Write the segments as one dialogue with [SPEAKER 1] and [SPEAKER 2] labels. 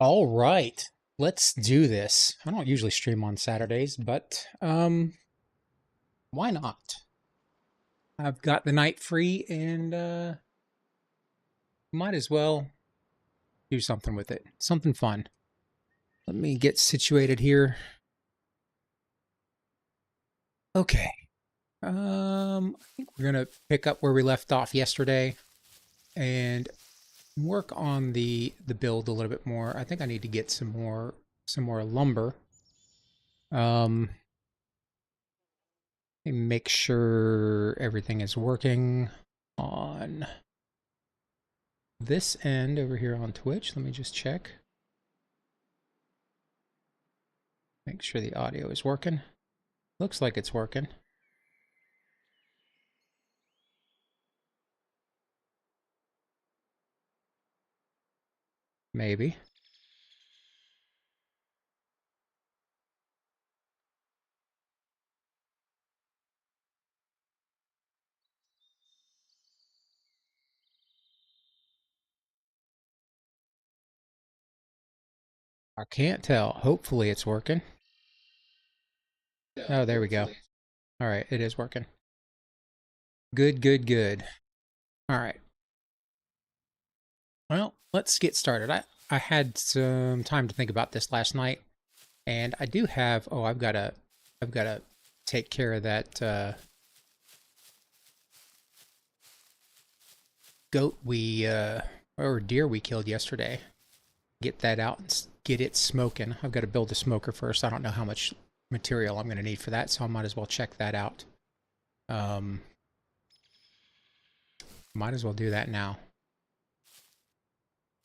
[SPEAKER 1] All right, let's do this. I don't usually stream on Saturdays, but why not? I've got the night free and might as well do something with it. Something fun. Let me get situated here. Okay. I think we're gonna pick up where we left off yesterday and work on the build a little bit more. I think I need to get some more lumber. Um Make sure everything is working on this end over here on Twitch. Let me just check. Make sure the audio is working. Looks like it's working. Maybe. I can't tell. Hopefully it's working. Oh, there we go. All right, it is working. Good, good, good. All right. Well, let's get started. I had some time to think about this last night, and I do have. Oh, I've got to take care of that goat or deer we killed yesterday. Get that out and get it smoking. I've got to build a smoker first. I don't know how much material I'm going to need for that, so I might as well check that out. Um, might as well do that now.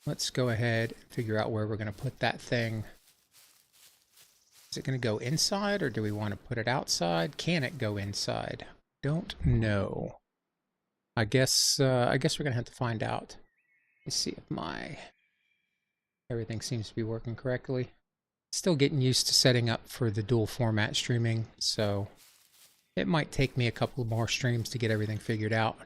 [SPEAKER 1] Let's go ahead and figure out where we're going to put that thing. Is it going to go inside or do we want to put it outside? Can it go inside? Don't know. I guess we're going to have to find out. Let's see if everything seems to be working correctly. Still getting used to setting up for the dual format streaming, so it might take me a couple more streams to get everything figured out.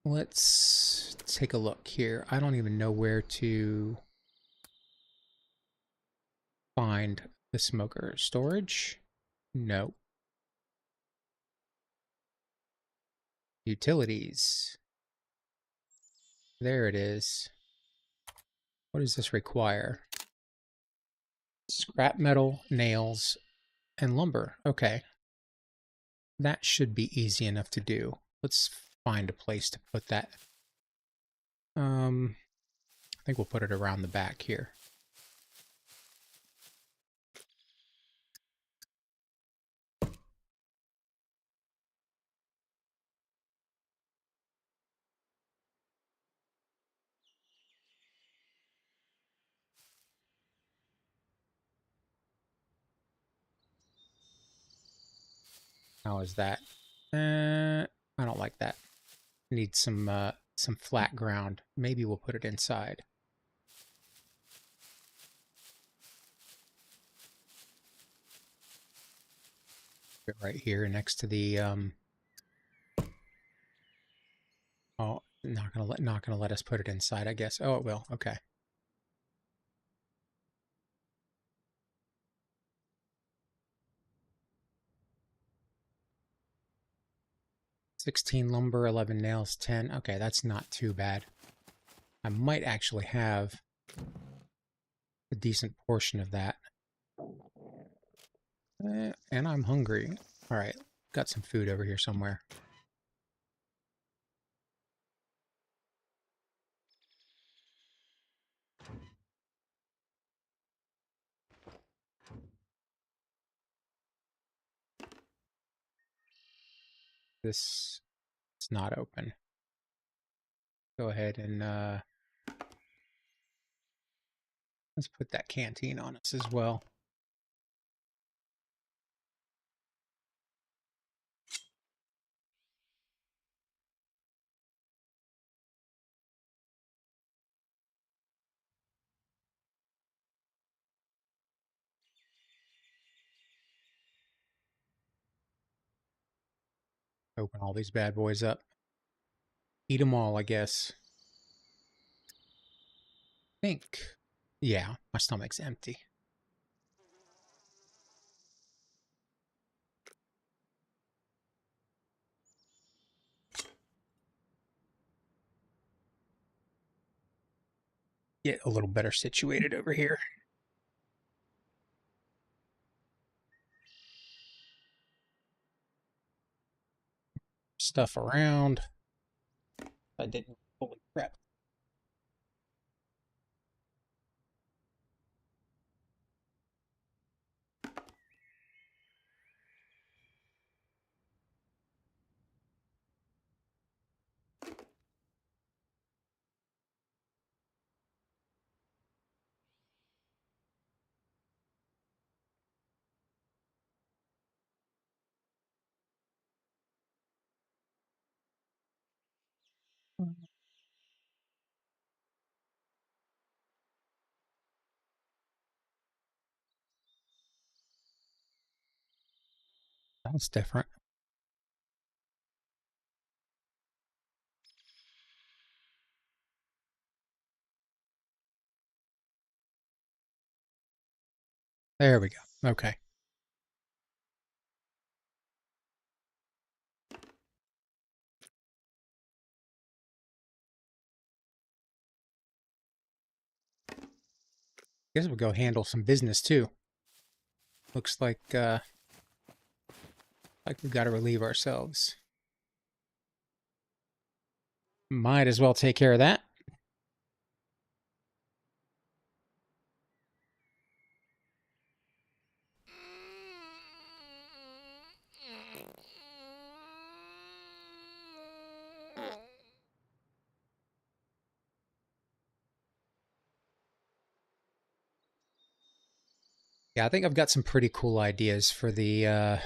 [SPEAKER 1] Let's take a look here. I don't even know where to find the smoker. Storage? No. Utilities. There it is. What does this require? Scrap metal, nails, and lumber. Okay. That should be easy enough to do. Let's find a place to put that. I think we'll put it around the back here. How is that? I don't like that. Need some flat ground. Maybe we'll put it inside. Right here next to the oh, not gonna let us put it inside, I guess. Oh, it will. Okay. $16 lumber, 11 nails, 10. Okay, that's not too bad. I might actually have a decent portion of that. And I'm hungry. All right, got some food over here somewhere. This is not open. Go ahead and let's put that canteen on us as well. Open all these bad boys up. Eat them all, I guess. Think. Yeah, my stomach's empty. Get a little better situated over here. Stuff around. I didn't. Holy crap. That's different. There we go. Okay. Guess we'll go handle some business too. Looks like we've got to relieve ourselves. Might as well take care of that. Yeah, I think I've got some pretty cool ideas for the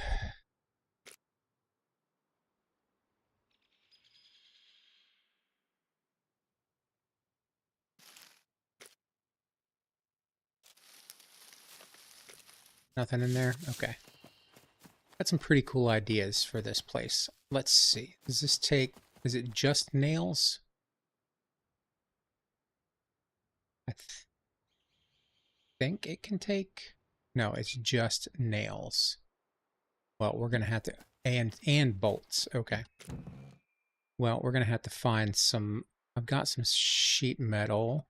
[SPEAKER 1] nothing in there. Okay. Got some pretty cool ideas for this place. Let's see. Does this take, is it just nails? I think it can take, no, it's just nails. Well, we're going to have to, and bolts. Okay. Well, we're going to have to find some, I've got some sheet metal.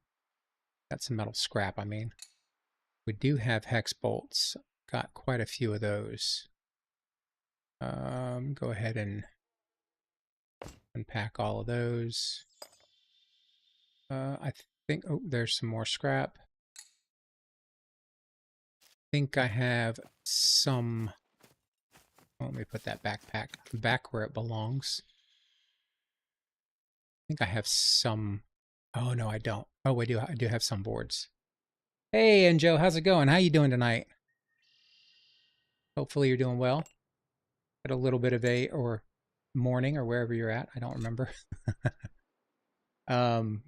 [SPEAKER 1] Got some metal scrap, I mean. We do have hex bolts. Got quite a few of those. Go ahead and unpack all of those. I think, oh, there's some more scrap. I think I have some, oh, let me put that backpack back where it belongs. I think I have some, oh no, I don't. Oh, I do have some boards. Hey, Joe, how's it going? How you doing tonight? Hopefully you're doing well. At a little bit of a, or morning or wherever you're at. I don't remember. um,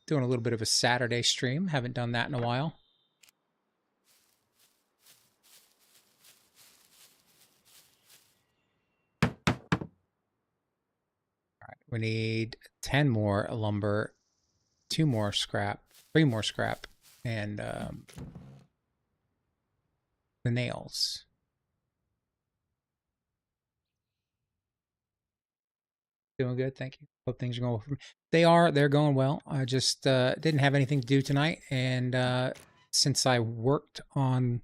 [SPEAKER 1] doing a little bit of a Saturday stream. Haven't done that in a while. All right, we need 10 more lumber, 2 more scrap, 3 more scrap, and the nails. Doing good, thank you. Hope things are going well for me. They're going well. I just didn't have anything to do tonight, and since I worked on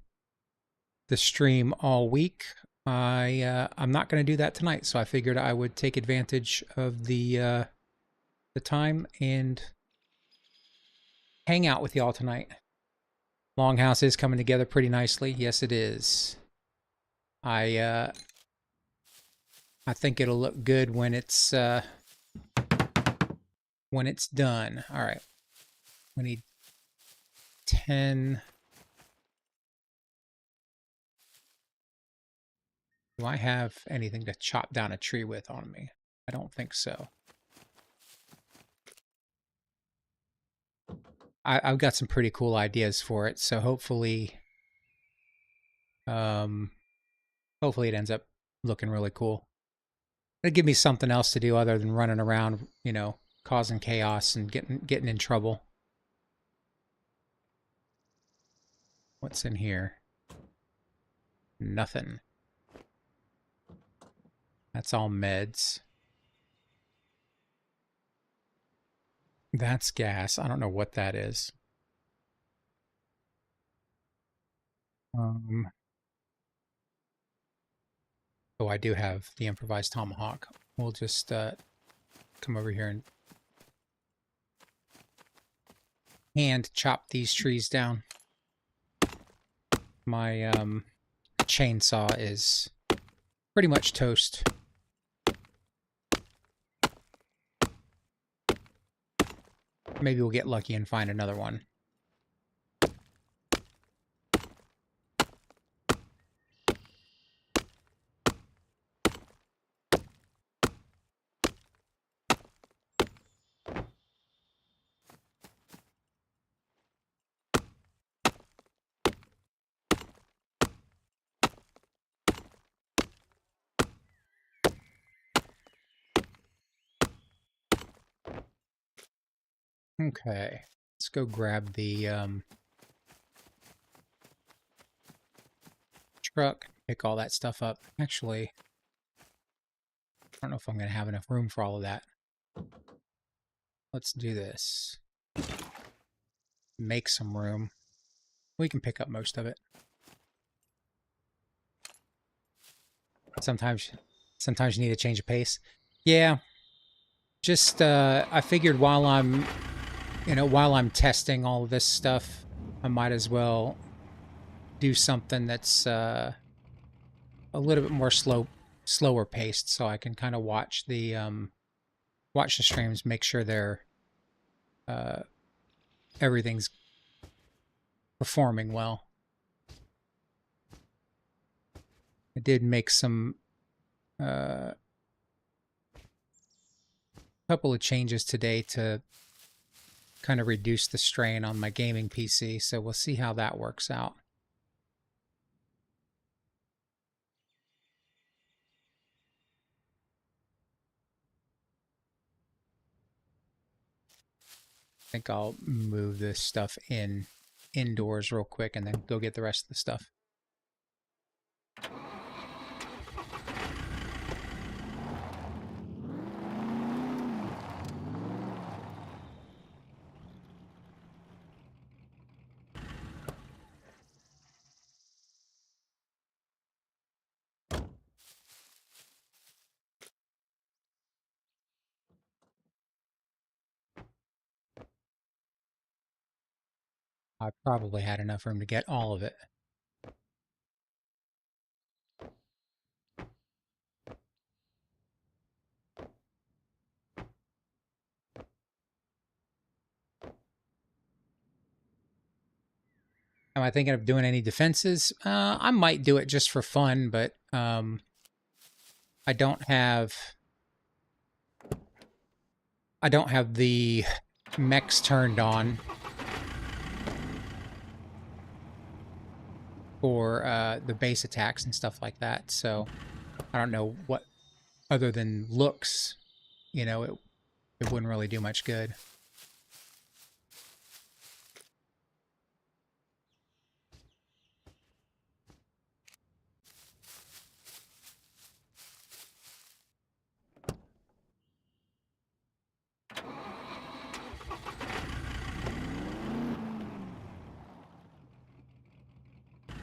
[SPEAKER 1] the stream all week, I'm not going to do that tonight. So I figured I would take advantage of the time and hang out with y'all tonight. Longhouse is coming together pretty nicely. Yes, it is. I think it'll look good when it's done. All right. We need 10. Do I have anything to chop down a tree with on me? I don't think so. I've got some pretty cool ideas for it, so hopefully hopefully it ends up looking really cool. It'll give me something else to do other than running around, you know, causing chaos and getting in trouble. What's in here? Nothing. That's all meds. That's gas. I don't know what that is. Oh, I do have the improvised tomahawk. We'll just come over here and hand chop these trees down. My chainsaw is pretty much toast. Maybe we'll get lucky and find another one. Okay, let's go grab the truck, pick all that stuff up. Actually, I don't know if I'm going to have enough room for all of that. Let's do this. Make some room. We can pick up most of it. Sometimes you need a change of pace. Yeah. Just, I figured while I'm testing all of this stuff, I might as well do something that's a little bit more slower paced, so I can kind of watch the streams, make sure they're everything's performing well. I did make some couple of changes today to kind of reduce the strain on my gaming PC, so we'll see how that works out. I think I'll move this stuff indoors real quick and then go get the rest of the stuff. I probably had enough room to get all of it. Am I thinking of doing any defenses? I might do it just for fun, but I don't have the mechs turned on for the base attacks and stuff like that. So I don't know what, other than looks, you know, it wouldn't really do much good.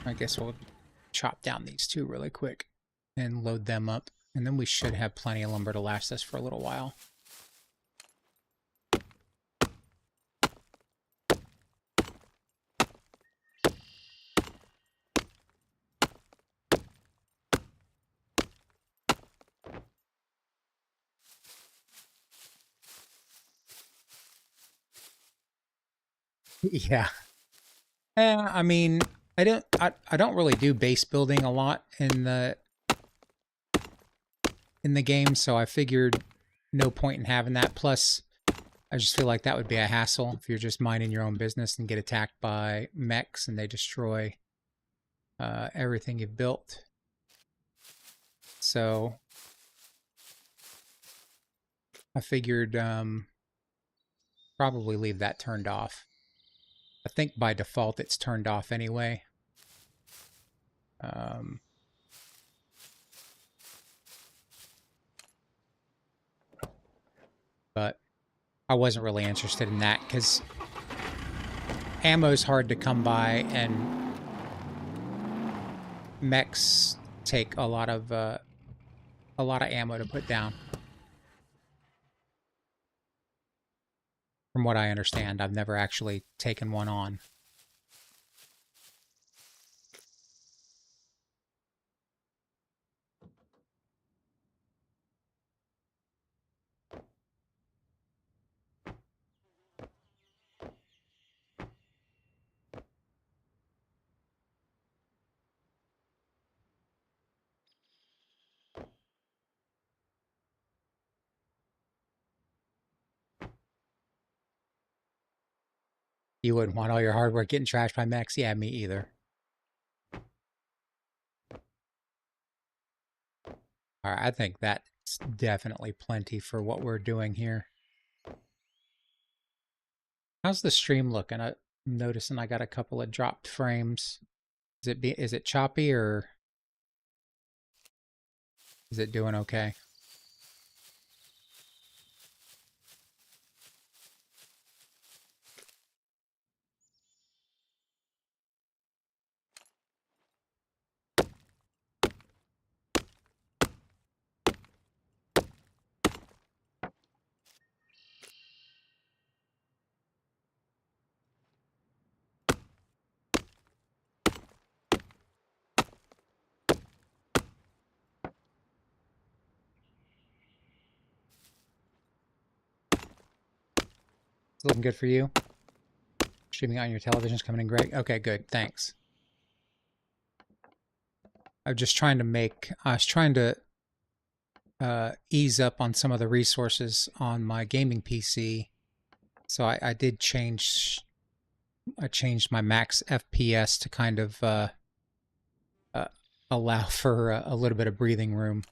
[SPEAKER 1] I guess we'll chop down these two really quick and load them up. And then we should have plenty of lumber to last us for a little while. Yeah. I mean, I don't really do base building a lot in the game, so I figured no point in having that. Plus, I just feel like that would be a hassle if you're just minding your own business and get attacked by mechs and they destroy everything you've built. So I figured probably leave that turned off. I think by default it's turned off anyway. But I wasn't really interested in that because ammo's hard to come by and mechs take a lot of ammo to put down. From what I understand, I've never actually taken one on. You wouldn't want all your hard work getting trashed by mechs? Yeah, me either. All right, I think that's definitely plenty for what we're doing here. How's the stream looking? I'm noticing I got a couple of dropped frames. Is it choppy or is it doing okay? It's looking good for you? Streaming on your television's coming in great? Okay, good. Thanks. I was trying to ease up on some of the resources on my gaming PC. So I did change, I changed my max FPS to kind of uh, allow for a little bit of breathing room.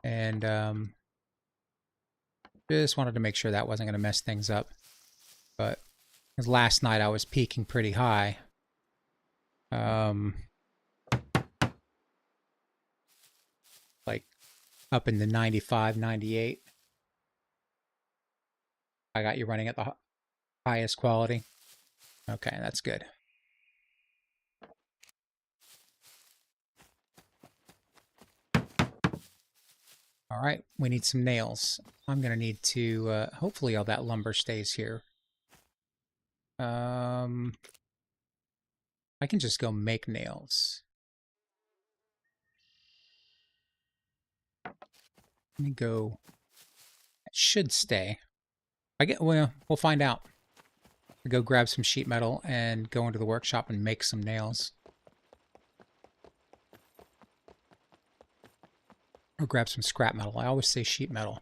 [SPEAKER 1] And just wanted to make sure that wasn't going to mess things up. But because last night I was peaking pretty high. Like up in the 95, 98. I got you running at the highest quality. Okay, that's good. All right, we need some nails. I'm going to need to, hopefully all that lumber stays here. I can just go make nails. Let me go. It should stay. Well, we'll find out. I'll go grab some sheet metal and go into the workshop and make some nails. Or grab some scrap metal. I always say sheet metal.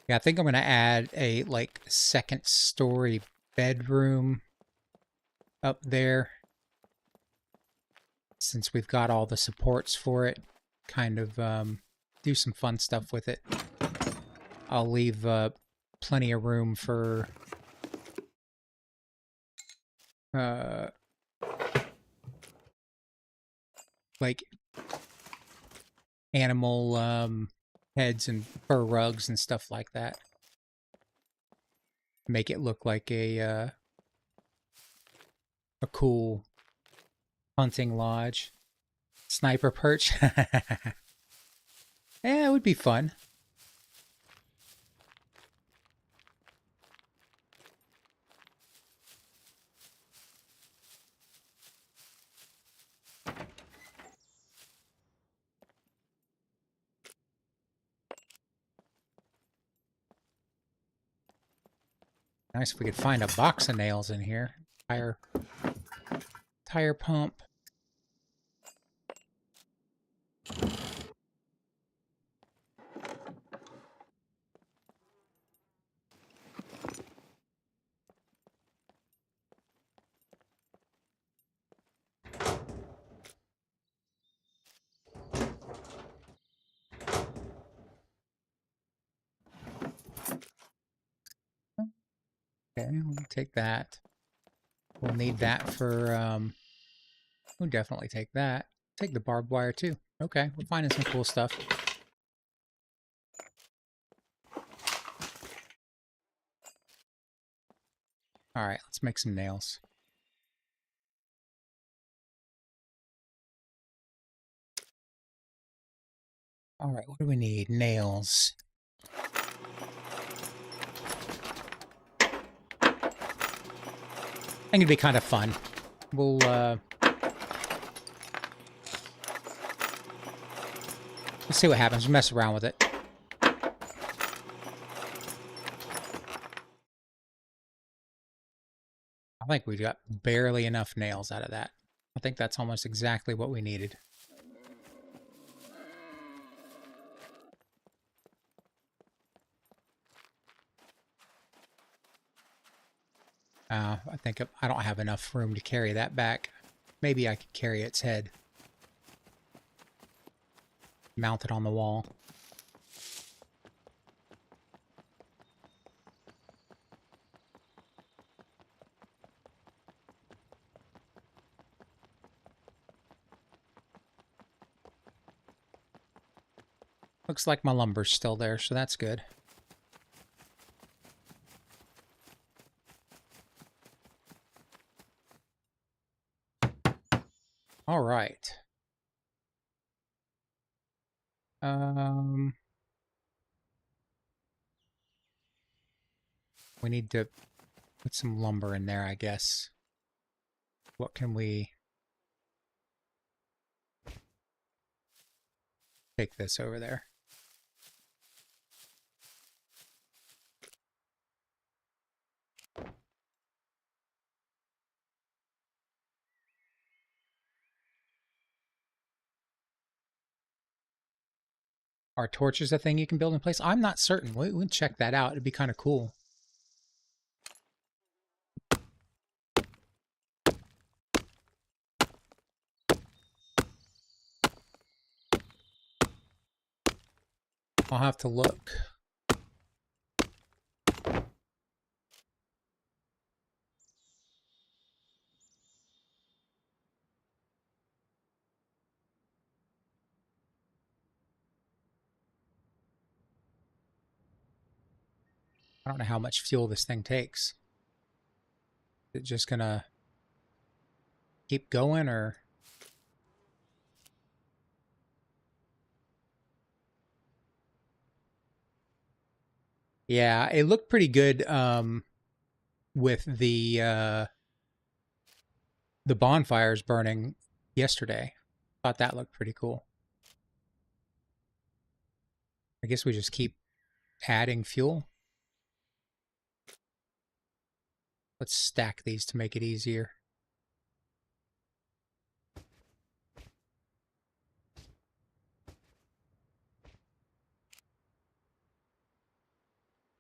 [SPEAKER 1] Yeah, I think I'm going to add a, like, second story bedroom up there. Since we've got all the supports for it. Kind of do some fun stuff with it. I'll leave plenty of room for like animal heads and fur rugs and stuff like that. Make it look like a cool hunting lodge. Sniper perch. Yeah, it would be fun. Nice if we could find a box of nails in here. Tire pump. Okay, we'll take that. We'll need that for, we'll definitely take that. Take the barbed wire too. Okay, we're finding some cool stuff. Alright, let's make some nails. Alright, what do we need? Nails. I think it'd be kind of fun. We'll, let's see what happens. We'll mess around with it. I think we got barely enough nails out of that. I think that's almost exactly what we needed. I think I don't have enough room to carry that back. Maybe I could carry its head. Mount it on the wall. Looks like my lumber's still there, so that's good. All right. We need to put some lumber in there, I guess. What can we take this over there? Are torches a thing you can build in place? I'm not certain. We'll check that out. It'd be kind of cool. I'll have to look. I don't know how much fuel this thing takes. Is it just gonna keep going, or? Yeah, it looked pretty good with the bonfires burning yesterday. Thought that looked pretty cool. I guess we just keep adding fuel. Let's stack these to make it easier.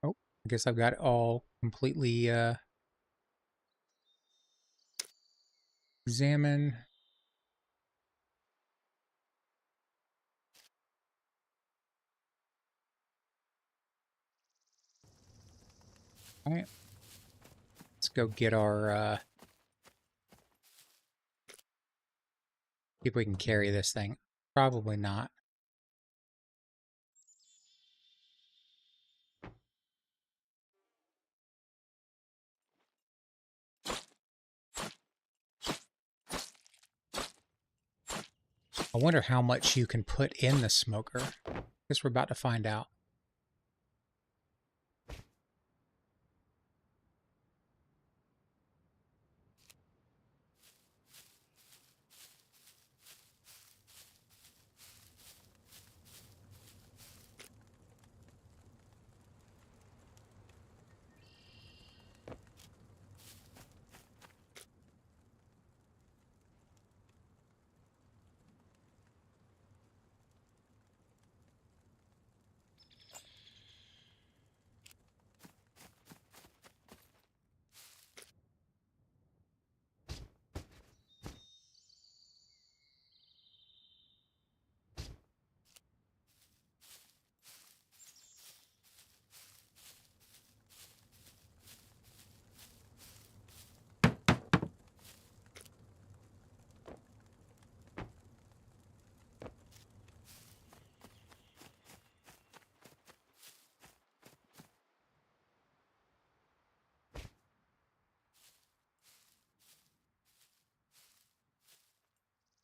[SPEAKER 1] Oh, I guess I've got it all completely examine. All right. Let's go get our see if we can carry this thing. Probably not. I wonder how much you can put in the smoker. I guess we're about to find out.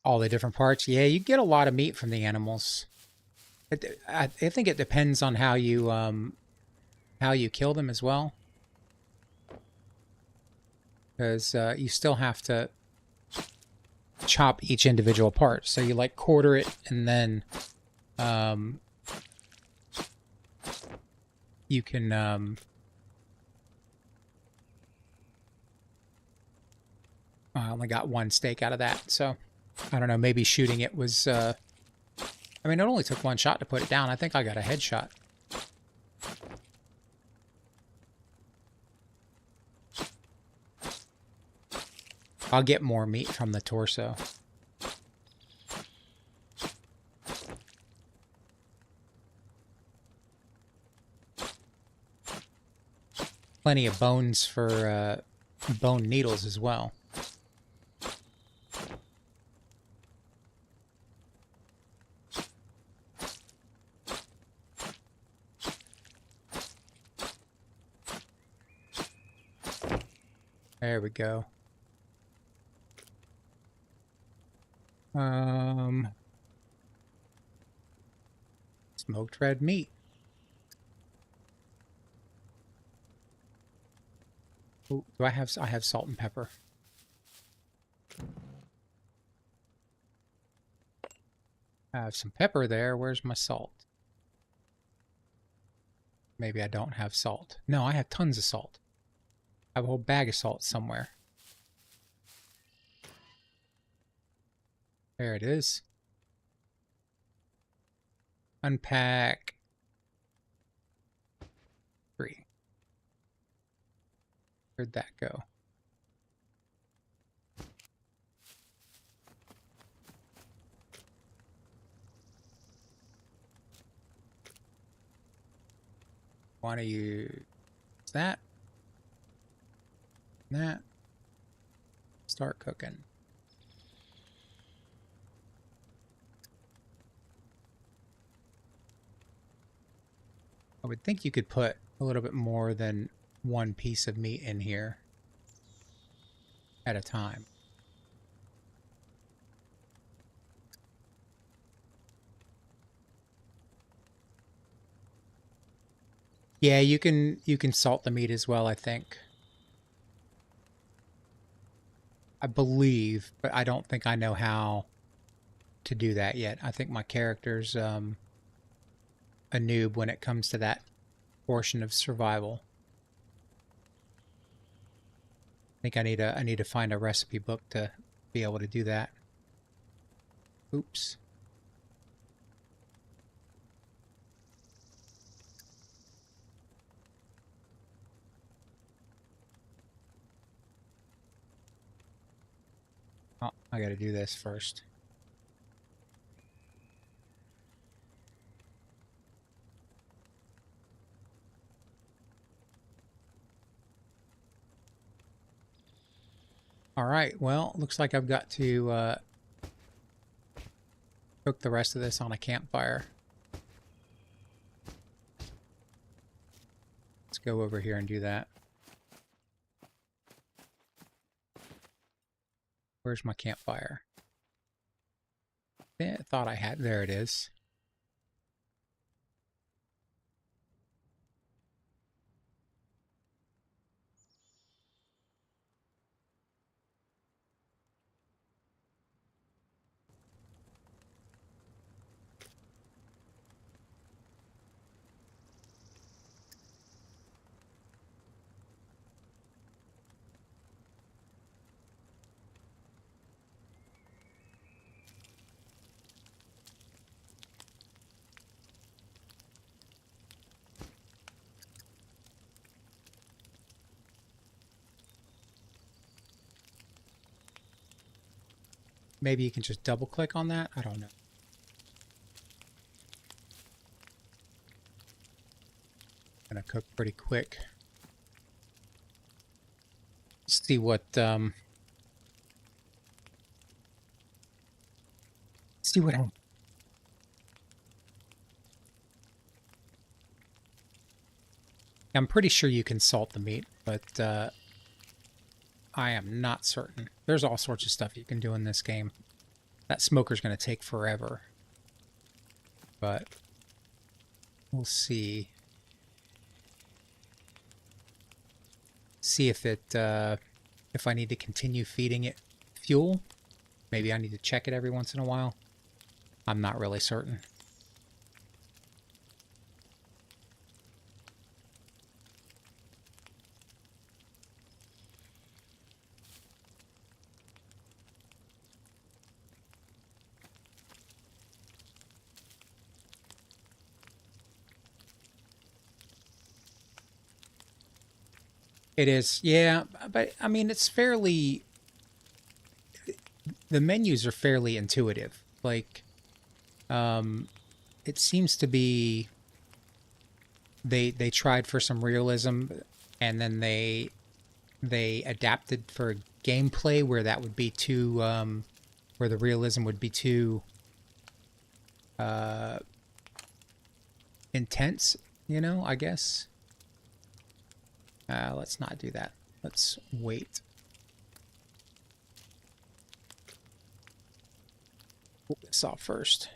[SPEAKER 1] All the different parts. Yeah, you get a lot of meat from the animals. I think it depends on how you kill them as well, because you still have to chop each individual part. So you like quarter it, and then you can I only got one steak out of that, so I don't know. Maybe shooting it was. I mean, it only took one shot to put it down. I think I got a headshot. I'll get more meat from the torso. Plenty of bones for bone needles as well. There we go. Smoked red meat. Ooh, do I have salt and pepper. I have some pepper there. Where's my salt? Maybe I don't have salt. No, I have tons of salt. I have a whole bag of salt somewhere. There it is. Unpack 3. Where'd that go? Want to use that? That. Start cooking. I would think you could put a little bit more than one piece of meat in here at a time. Yeah, you can salt the meat as well, I think. I believe, but I don't think I know how to do that yet. I think my character's a noob when it comes to that portion of survival. I think I need to find a recipe book to be able to do that. Oops. Oh, I got to do this first. All right, well, looks like I've got to cook the rest of this on a campfire. Let's go over here and do that. Where's my campfire? I thought I had, there it is. Maybe you can just double click on that. I don't know. Gonna cook pretty quick. See what I'm pretty sure you can salt the meat, but I am not certain. There's all sorts of stuff you can do in this game. That smoker's going to take forever, but we'll see. See if it if I need to continue feeding it fuel. Maybe I need to check it every once in a while. I'm not really certain. It is, yeah, but I mean, it's fairly, the menus are fairly intuitive. Like, it seems to be, they tried for some realism, and then they adapted for gameplay where that would be too, where the realism would be too intense, you know, I guess. Let's not do that. Let's wait. Pull this off first.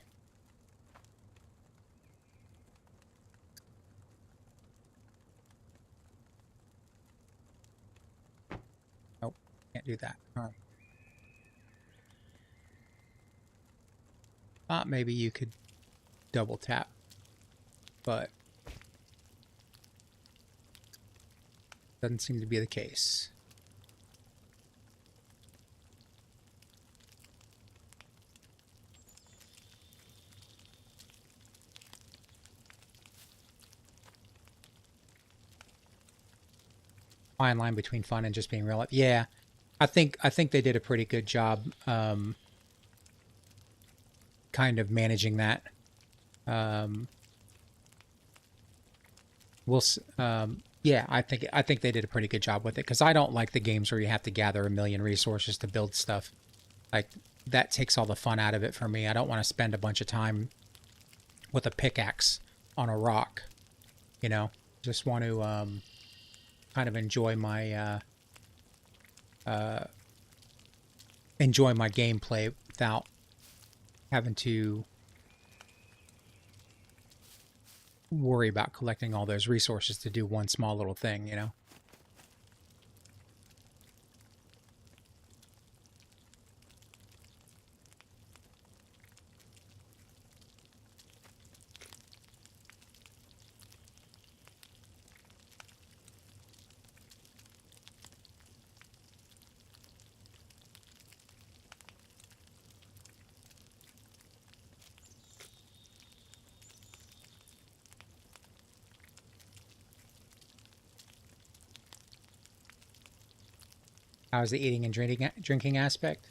[SPEAKER 1] Nope, can't do that. All right. Thought maybe you could double tap, but doesn't seem to be the case. Fine line between fun and just being real life. Yeah, I think they did a pretty good job, kind of managing that. Yeah, I think they did a pretty good job with it, because I don't like the games where you have to gather a million resources to build stuff. Like, that takes all the fun out of it for me. I don't want to spend a bunch of time with a pickaxe on a rock, you know? Just want to kind of enjoy my gameplay without having to worry about collecting all those resources to do one small little thing, you know? How's the eating and drinking aspect?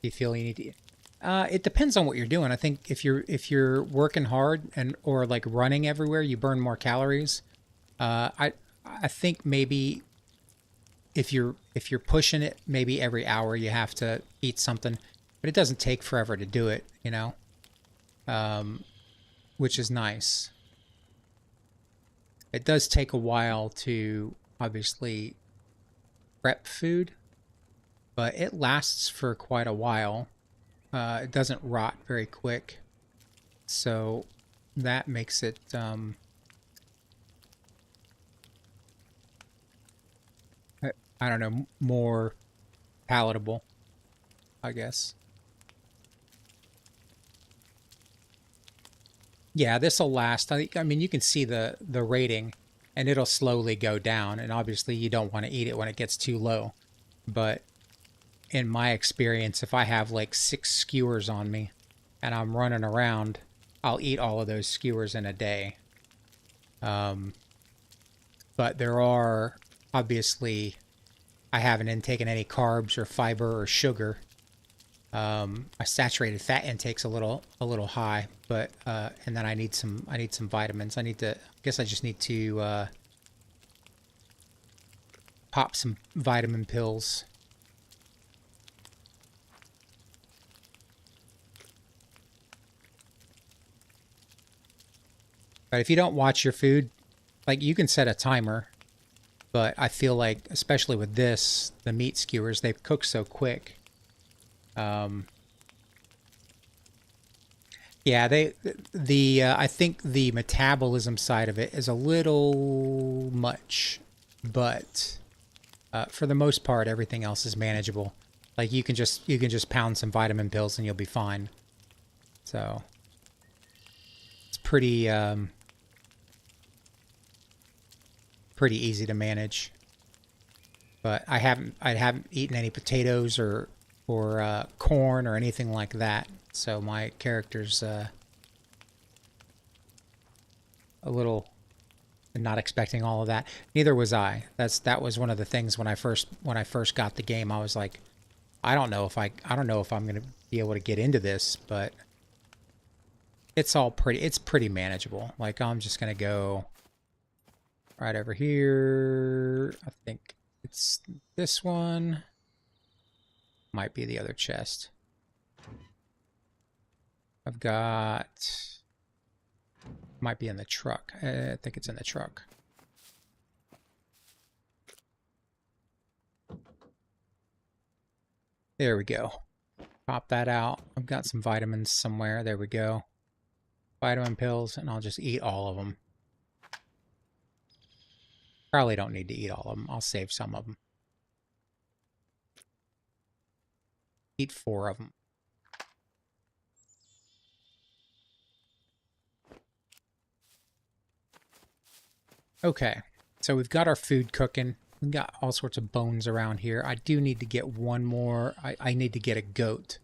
[SPEAKER 1] Do you feel you need to eat? It depends on what you're doing. I think if you're working hard and or like running everywhere, you burn more calories. I think maybe if you're pushing it, maybe every hour you have to eat something, but it doesn't take forever to do it, you know, which is nice. It does take a while to obviously prep food, but it lasts for quite a while. It doesn't rot very quick, so that makes it I don't know, more palatable, I guess. Yeah, this will last. I mean, you can see the rating, and it'll slowly go down. And obviously, you don't want to eat it when it gets too low. But in my experience, if I have like 6 skewers on me, and I'm running around, I'll eat all of those skewers in a day. But there are obviously I haven't taken any carbs or fiber or sugar. My saturated fat intake's a little high, but and then I need some vitamins. I guess I just need to pop some vitamin pills. But if you don't watch your food, like you can set a timer, but I feel like especially with this, the meat skewers, they cook so quick. Um, Yeah, I think the metabolism side of it is a little much, but for the most part, everything else is manageable. Like you can just pound some vitamin pills and you'll be fine. So it's pretty easy to manage. But I haven't eaten any potatoes or corn or anything like that. So my character's a little not expecting all of that. Neither was I. That was one of the things when I first got the game. I was like, I don't know if I'm gonna be able to get into this, but it's pretty manageable. Like I'm just gonna go right over here. I think it's this one. Might be the other chest. I've got... Might be in the truck. I think it's in the truck. There we go. Pop that out. I've got some vitamins somewhere. There we go. Vitamin pills, and I'll just eat all of them. Probably don't need to eat all of them. I'll save some of them. Eat 4 of them. Okay, so we've got our food cooking. We've got all sorts of bones around here. I do need to get one more. I need to get a goat.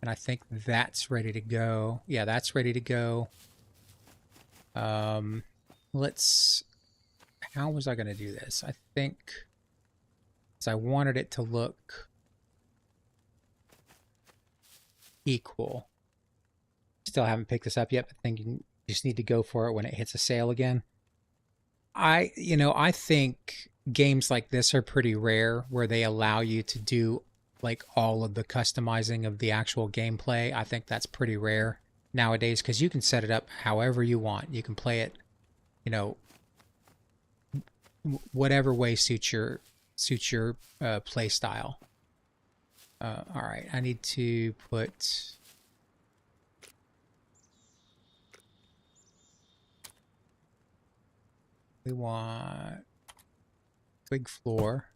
[SPEAKER 1] And I think that's ready to go. Yeah, that's ready to go. Let's... How was I going to do this? I think... I wanted it to look equal. Still haven't picked this up yet, but thinking just need to go for it when it hits a sale again. I think games like this are pretty rare where they allow you to do like all of the customizing of the actual gameplay. I think that's pretty rare nowadays because you can set it up however you want. You can play it, you know, whatever way suits your play style. All right, I need to put. We want twig floor.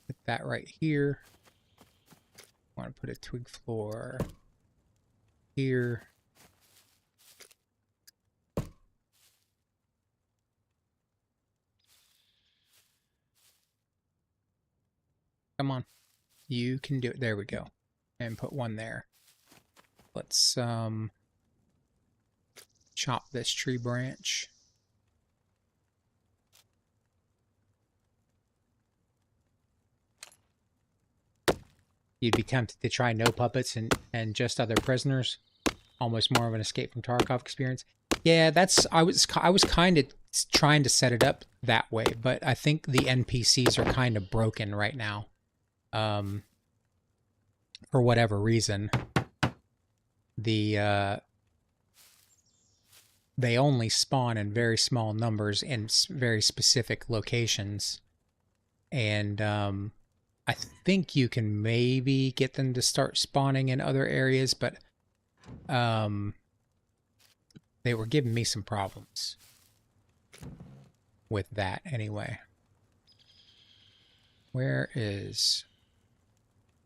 [SPEAKER 1] Put that right here. I want to put a twig floor here. Come on. You can do it. There we go. And put one there. Let's chop this tree branch. You'd be tempted to try no puppets and just other prisoners. Almost more of an Escape from Tarkov experience. Yeah, that's I was kind of trying to set it up that way, but I think the NPCs are kind of broken right now. For whatever reason, they only spawn in very small numbers in very specific locations, and I think you can maybe get them to start spawning in other areas, but they were giving me some problems with that anyway. Where is...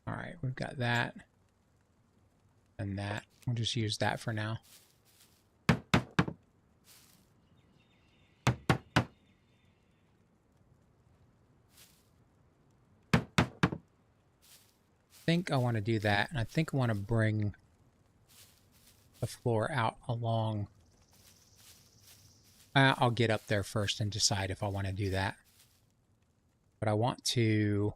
[SPEAKER 1] All right, we've got that and that. We'll just use that for now. I think I want to do that, and I think I want to bring the floor out along. I'll get up there first and decide if I want to do that. But I want to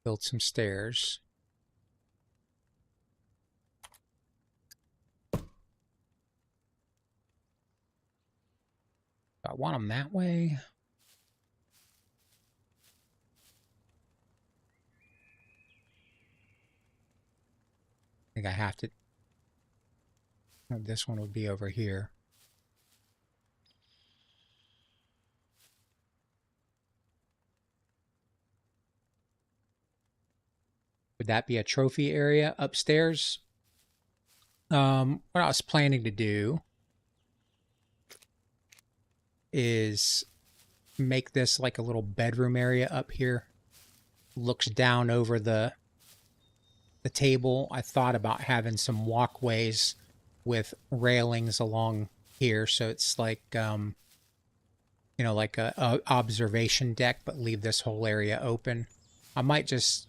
[SPEAKER 1] build some stairs. I want them that way. I think I have to. This one would be over here. Would that be a trophy area upstairs? What I was planning to do is make this like a little bedroom area up here. Looks down over the table. I thought about having some walkways with railings along here, so it's like you know, like a observation deck, but leave this whole area open. I might just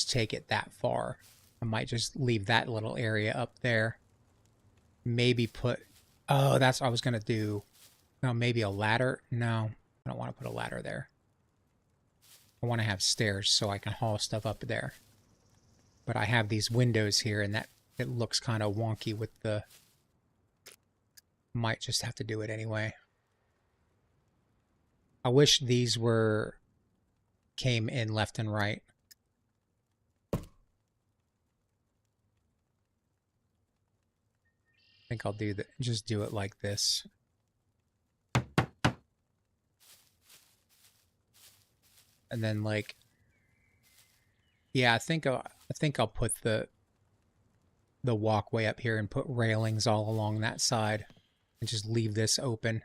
[SPEAKER 1] take it that far. I might just leave that little area up there. Maybe put... Oh, that's what I was gonna do. No, maybe a ladder. No, I don't want to put a ladder there. I want to have stairs so I can haul stuff up there. But I have these windows here, and that it looks kind of wonky with the... Might just have to do it anyway. I wish these came in left and right. I think I'll do that. Just do it like this. And then like... Yeah, I think I'll put the walkway up here and put railings all along that side and just leave this open.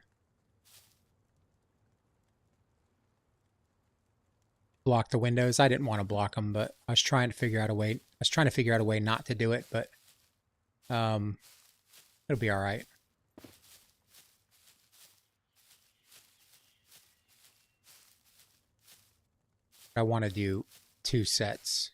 [SPEAKER 1] Block the windows. I didn't want to block them, but I was trying to figure out a way. I was trying to figure out a way not to do it, but it'll be all right. I want to do 2 sets.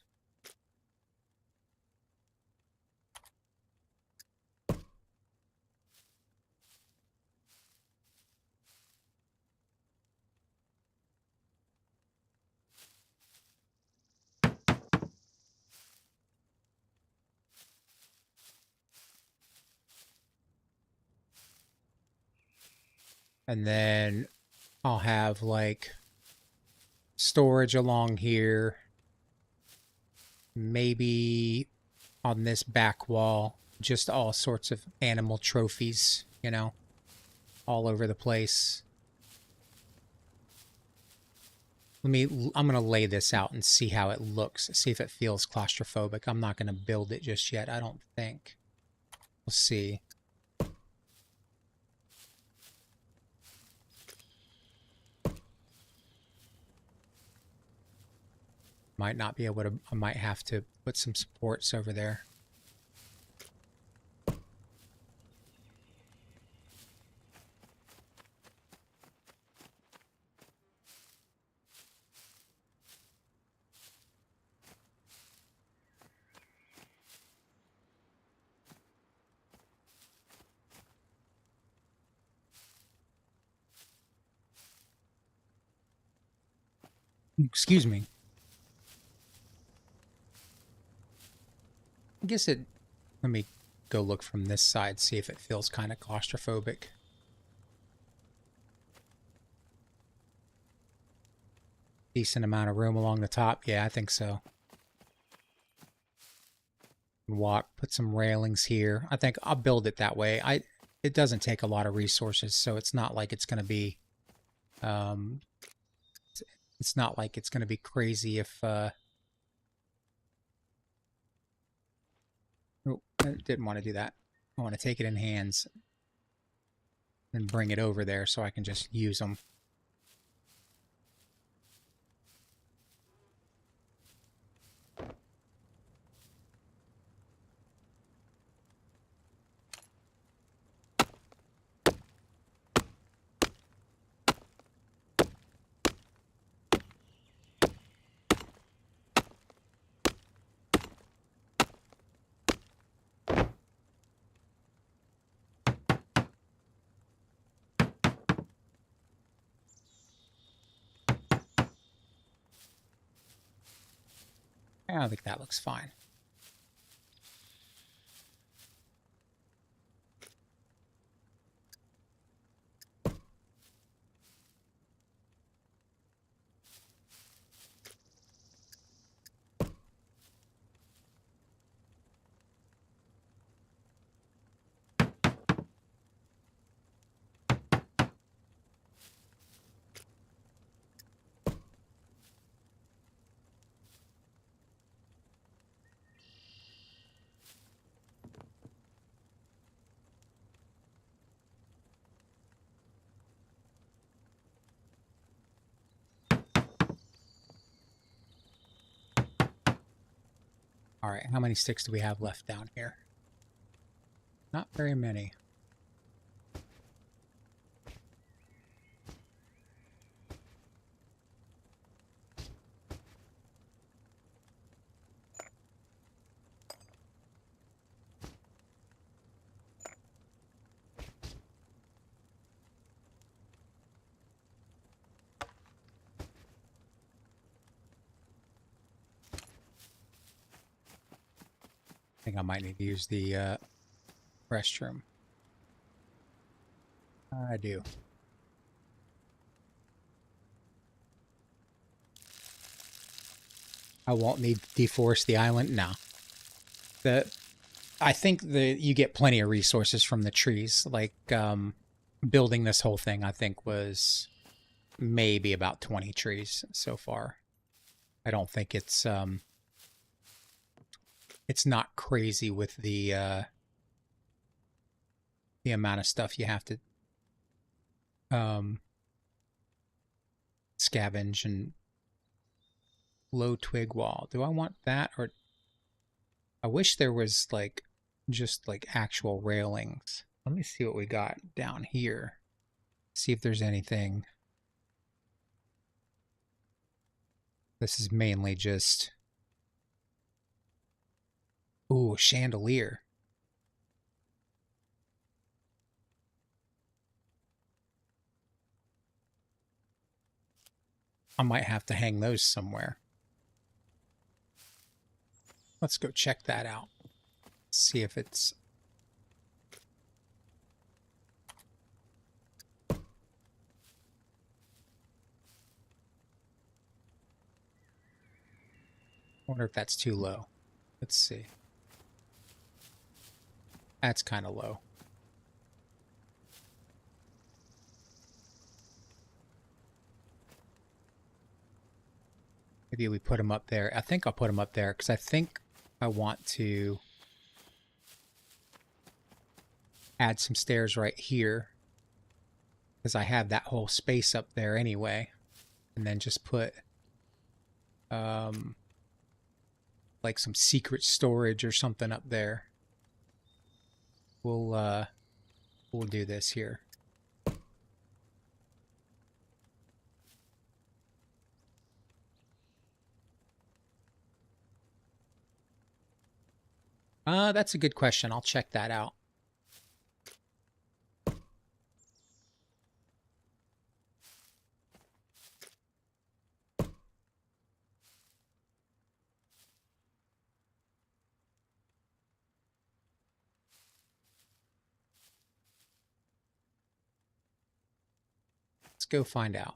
[SPEAKER 1] And then I'll have like storage along here. Maybe on this back wall. Just all sorts of animal trophies, you know, all over the place. I'm going to lay this out and see how it looks, see if it feels claustrophobic. I'm not going to build it just yet, I don't think. We'll see. Might not be able to, I might have to put some supports over there. Excuse me. I guess it, let me go look from this side, see if it feels kind of claustrophobic. Decent amount of room along the top. Yeah, I think so. Walk, put some railings here. I think I'll build it that way. It doesn't take a lot of resources, so it's not like it's going to be it's not like it's going to be crazy if oh, I didn't want to do that. I want to take it in hands and bring it over there so I can just use them. I think that looks fine. All right, how many sticks do we have left down here? Not very many. I think I might need to use the restroom. I do. I won't need to deforest the island. No. I think you get plenty of resources from the trees. Like building this whole thing, I think was maybe about 20 trees so far. I don't think it's not crazy with the amount of stuff you have to scavenge. And low twig wall. Do I want that, or I wish there was like just like actual railings. Let me see what we got down here. See if there's anything. This is mainly just, ooh, chandelier. I might have to hang those somewhere. Let's go check that out. See if it's... I wonder if that's too low. Let's see. That's kind of low. Maybe we put them up there. I think I'll put them up there because I think I want to add some stairs right here because I have that whole space up there anyway. And then just put like some secret storage or something up there. We'll do this here. That's a good question. I'll check that out. Let's go find out.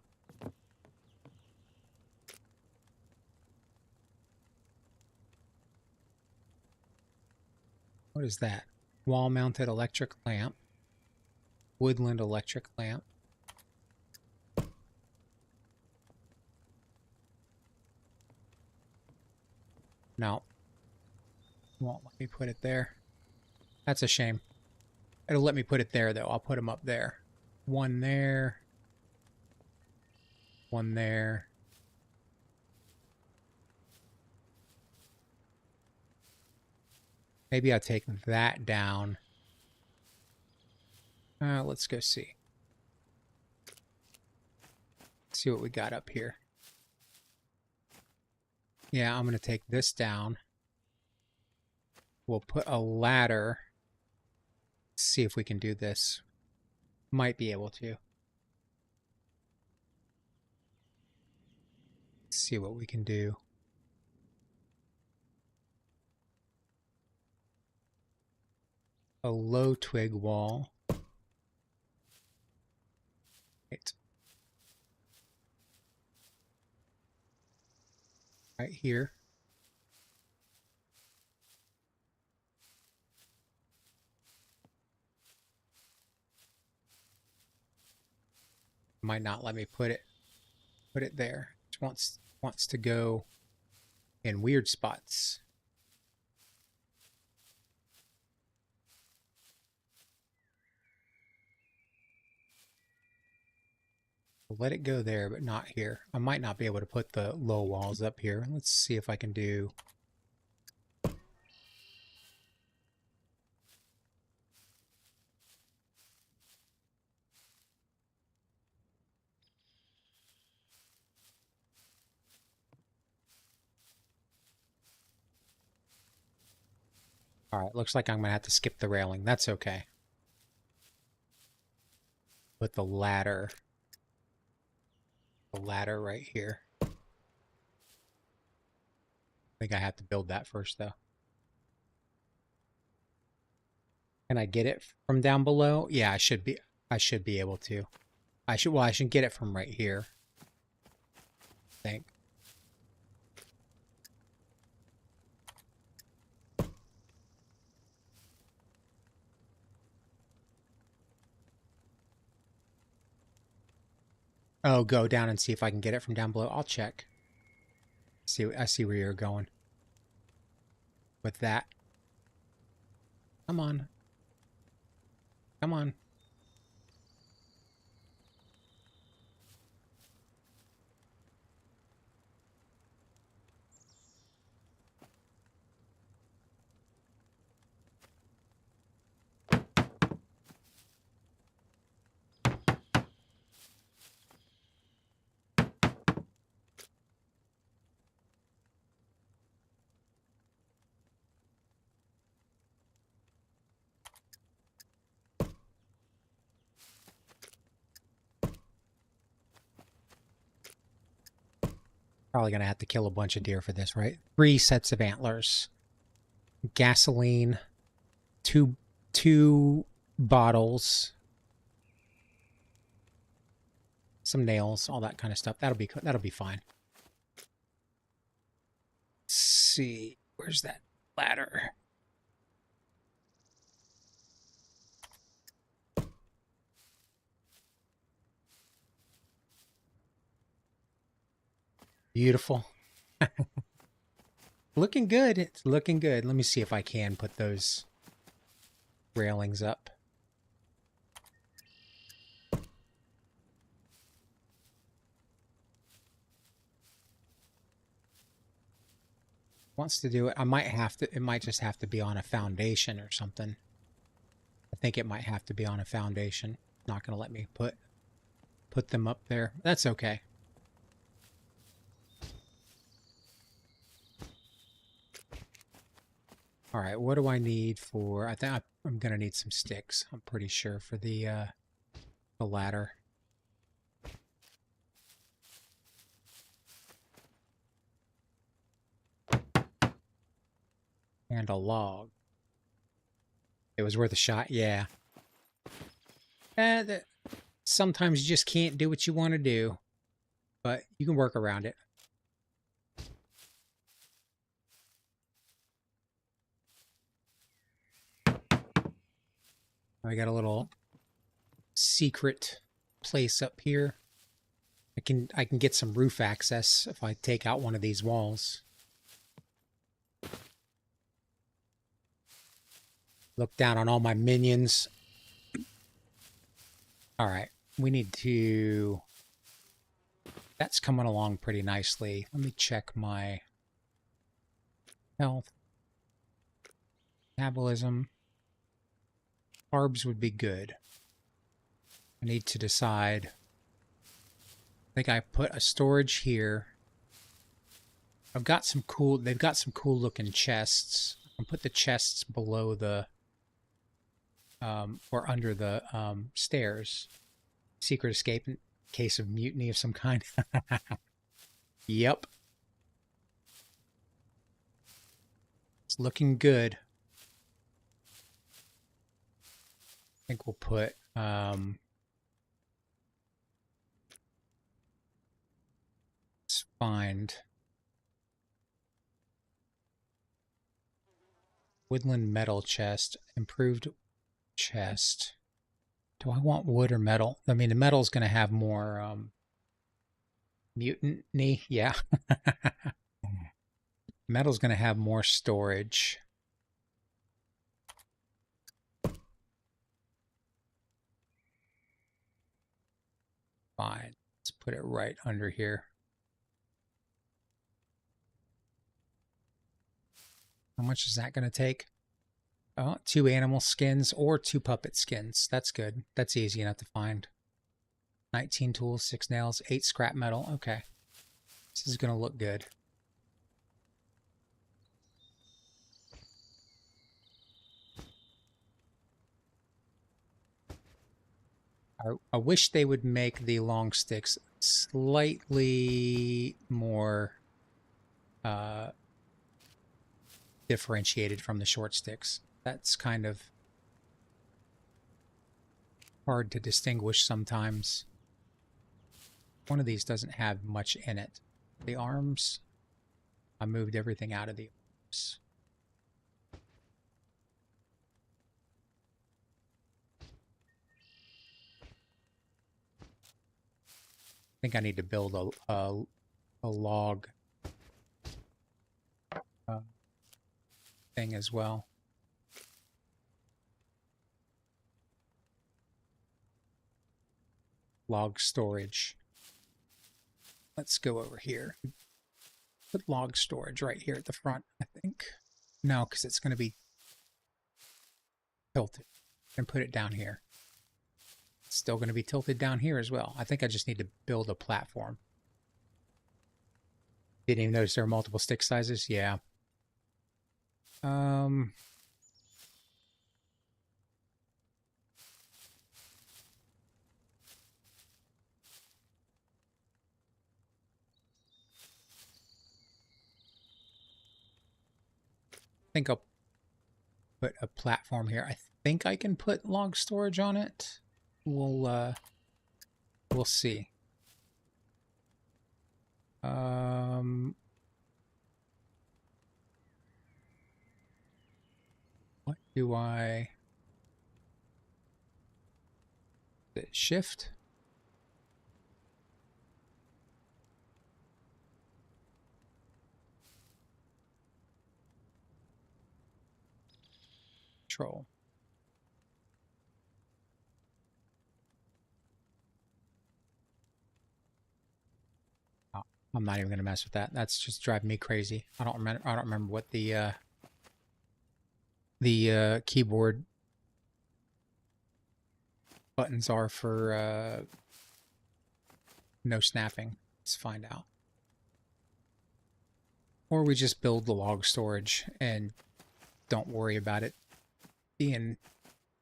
[SPEAKER 1] What is that? Wall-mounted electric lamp. Woodland electric lamp. No. Won't let me put it there. That's a shame. It'll let me put it there, though. I'll put them up there. One there. One there. Maybe I'll take that down. Let's go see. See what we got up here. Yeah, I'm going to take this down. We'll put a ladder. See if we can do this. Might be able to. See what we can do. A low twig wall. Right here. Might not let me put it there. It wants to go in weird spots. Let it go there, but not here. I might not be able to put the low walls up here. Let's see if I can do... Alright, looks like I'm going to have to skip the railing. That's okay. Put the ladder right here. I think I have to build that first, though. Can I get it from down below? Yeah, I should be able to. I should get it from right here. I think. Oh, go down and see if I can get it from down below. I'll check. I see where you're going with that. Come on. Come on. Probably going to have to kill a bunch of deer for this, right? 3 sets of antlers. Gasoline. Two bottles. Some nails, all that kind of stuff. That'll be fine. Let's see. Where's that ladder? Beautiful. Looking good. It's looking good. Let me see if I can put those railings up. Wants to do it. I might have to, it might just have to be on a foundation or something. I think it might have to be on a foundation. Not going to let me put them up there. That's okay. All right, what do I need for, I think I'm going to need some sticks. I'm pretty sure for the ladder. And a log. It was worth a shot, yeah. Sometimes you just can't do what you want to do, but you can work around it. I got a little secret place up here. I can get some roof access if I take out one of these walls. Look down on all my minions. All right, we need to... That's coming along pretty nicely. Let me check my health. Metabolism. Carbs would be good. I need to decide. I think I put a storage here. I've got some cool, they've got some cool looking chests. I'll put the chests below the, or under the stairs. Secret escape in case of mutiny of some kind. Yep. It's looking good. I think we'll put, let's find woodland metal chest, improved chest. Do I want wood or metal? I mean, the metal's going to have more mutiny. Yeah. Metal's going to have more storage. Fine. Let's put it right under here. How much is that going to take? Oh, 2 animal skins or 2 puppet skins. That's good. That's easy enough to find. 19 tools, 6 nails, 8 scrap metal. Okay. This is going to look good. I wish they would make the long sticks slightly more differentiated from the short sticks. That's kind of hard to distinguish sometimes. One of these doesn't have much in it. The arms, I moved everything out of the arms. I think I need to build a log thing as well. Log storage. Let's go over here. Put log storage right here at the front, I think. No, because it's going to be tilted. And put it down here. It's still going to be tilted down here as well. I think I just need to build a platform. Didn't even notice there are multiple stick sizes. Yeah. I think I'll put a platform here. I think I can put log storage on it. We'll see. What do I... Shift? control. Oh, I'm not even going to mess with that. That's just driving me crazy. I don't remember what the keyboard buttons are for no snapping. Let's find out. Or we just build the log storage and don't worry about it being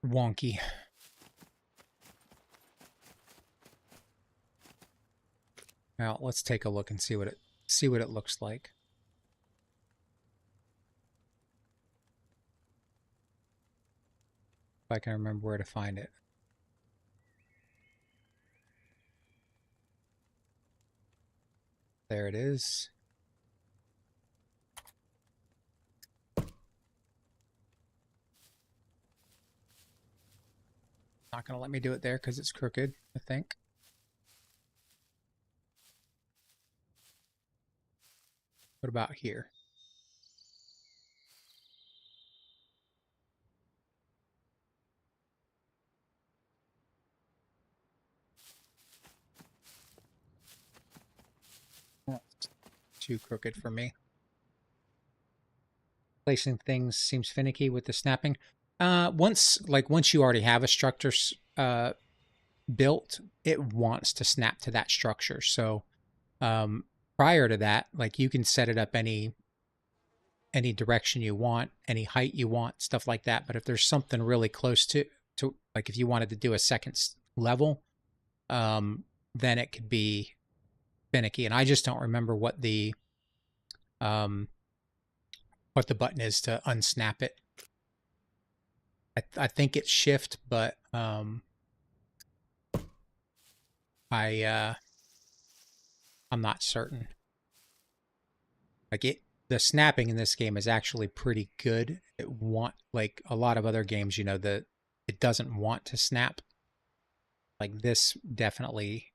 [SPEAKER 1] wonky. Now let's take a look and see what it looks like. If I can remember where to find it. There it is. Not going to let me do it there because it's crooked, I think. What about here? That's too crooked for me. Placing things seems finicky with the snapping. Once you already have a structure built, it wants to snap to that structure. So prior to that, like you can set it up any direction you want, any height you want, stuff like that. But if there's something really close to like if you wanted to do a second level, then it could be finicky. And I just don't remember what the button is to unsnap it. I think it's shift, but I'm not certain. Like the snapping in this game is actually pretty good. Like a lot of other games, you know, it doesn't want to snap. Like this definitely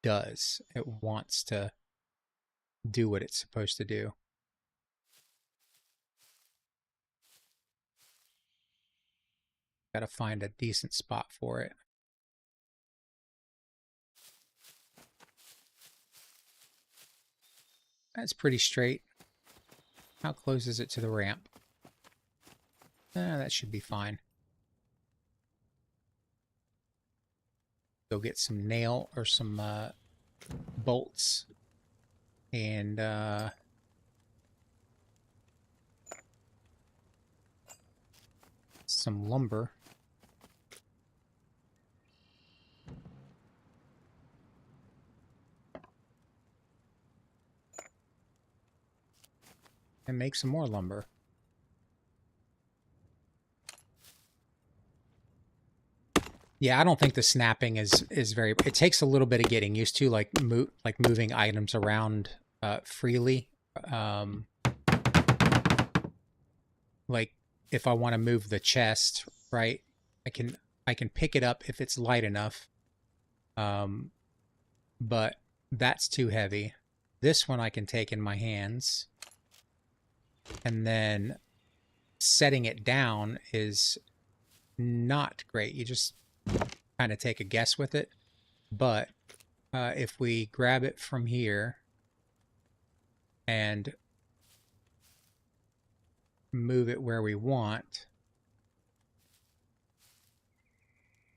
[SPEAKER 1] does. It wants to do what it's supposed to do. Got to find a decent spot for it. That's pretty straight. How close is it to the ramp? That should be fine. Go get some nail or some bolts and some lumber. And make some more lumber. Yeah, I don't think the snapping is very. It takes a little bit of getting used to, like moving items around freely. Like if I want to move the chest, right? I can pick it up if it's light enough. But that's too heavy. This one I can take in my hands. And then setting it down is not great. You just kind of take a guess with it. But if we grab it from here and move it where we want,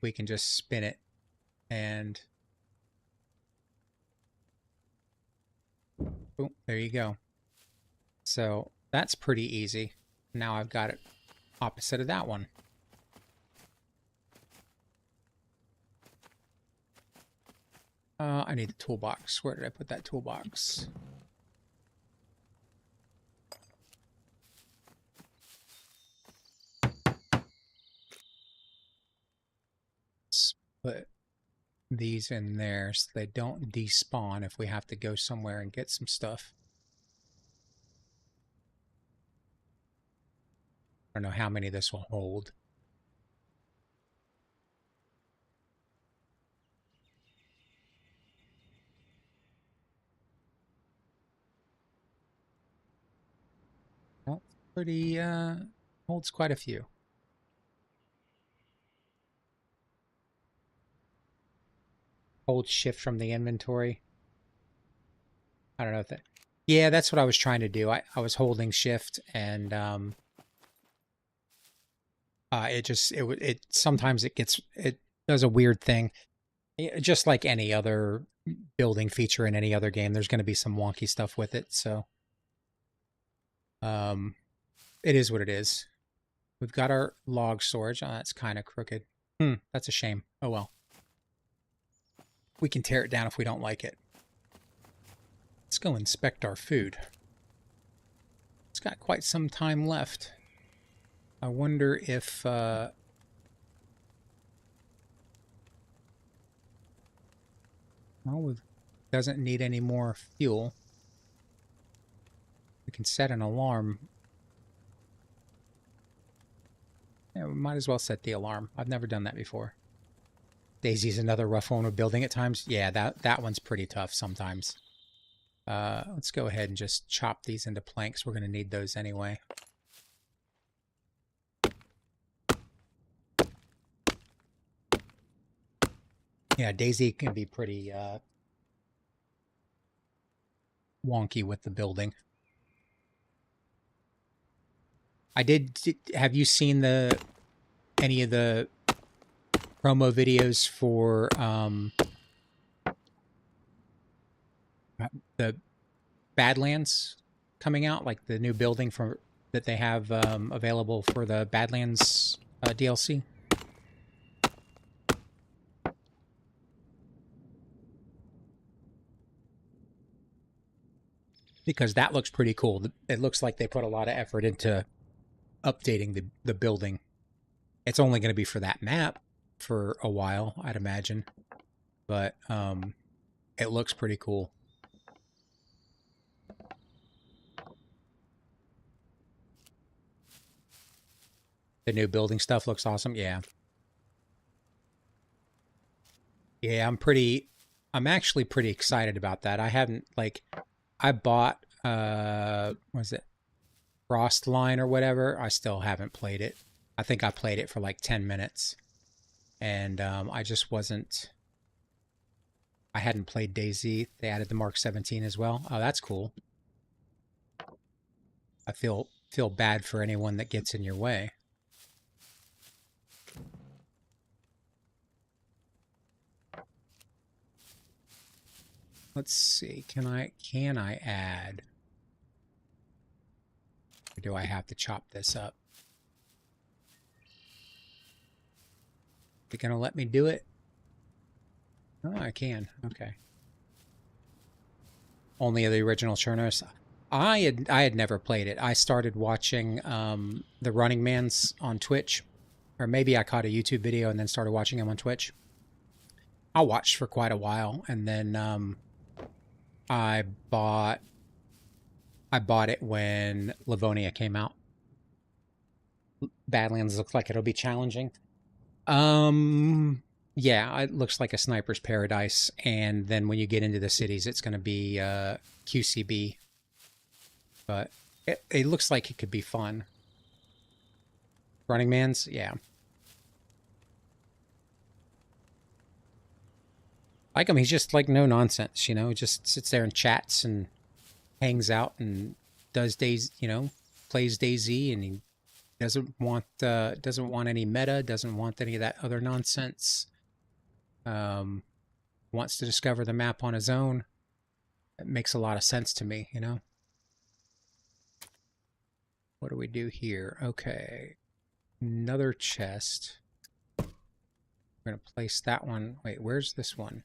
[SPEAKER 1] we can just spin it and boom, there you go. So that's pretty easy. Now I've got it opposite of that one. I need the toolbox. Where did I put that toolbox? Let's put these in there so they don't despawn if we have to go somewhere and get some stuff. I don't know how many this will hold. Well, pretty holds quite a few. Hold shift from the inventory. I don't know if that... Yeah, that's what I was trying to do. I was holding shift and it sometimes it does a weird thing. Just like any other building feature in any other game, there's going to be some wonky stuff with it. So, it is what it is. We've got our log storage. Oh, that's kind of crooked. That's a shame. Oh well. We can tear it down if we don't like it. Let's go inspect our food. It's got quite some time left. I wonder if well, it doesn't need any more fuel. We can set an alarm. Yeah, we might as well set the alarm. I've never done that before. Daisy's another rough one with building at times. Yeah, that one's pretty tough sometimes. Let's go ahead and just chop these into planks. We're going to need those anyway. Yeah, Daisy can be pretty wonky with the building. Have you seen any of the promo videos for the Badlands coming out, like the new building that they have available for the Badlands DLC? Because that looks pretty cool. It looks like they put a lot of effort into updating the building. It's only going to be for that map for a while, I'd imagine. But it looks pretty cool. The new building stuff looks awesome. Yeah. Yeah, I'm actually pretty excited about that. I haven't, like, I bought, was it Frostline or whatever? I still haven't played it. I think I played it for like 10 minutes. And I just wasn't, I hadn't played Daisy. They added the Mark 17 as well. Oh, that's cool. I feel bad for anyone that gets in your way. Let's see. Can I add? Or do I have to chop this up? They gonna let me do it? Oh, I can. Okay. Only the original Cherners. I had never played it. I started watching the Running Man's on Twitch, or maybe I caught a YouTube video and then started watching him on Twitch. I watched for quite a while, and then I bought it when Livonia came out. Badlands looks like it'll be challenging. Yeah, it looks like a sniper's paradise, and then when you get into the cities, it's going to be QCB. But it looks like it could be fun. Running Man's, yeah. Like him, he's just like no nonsense, you know. Just sits there and chats and hangs out and does plays DayZ, and he doesn't want any meta, doesn't want any of that other nonsense. Wants to discover the map on his own. It makes a lot of sense to me, you know. What do we do here? Okay, another chest. We're gonna place that one. Wait, where's this one?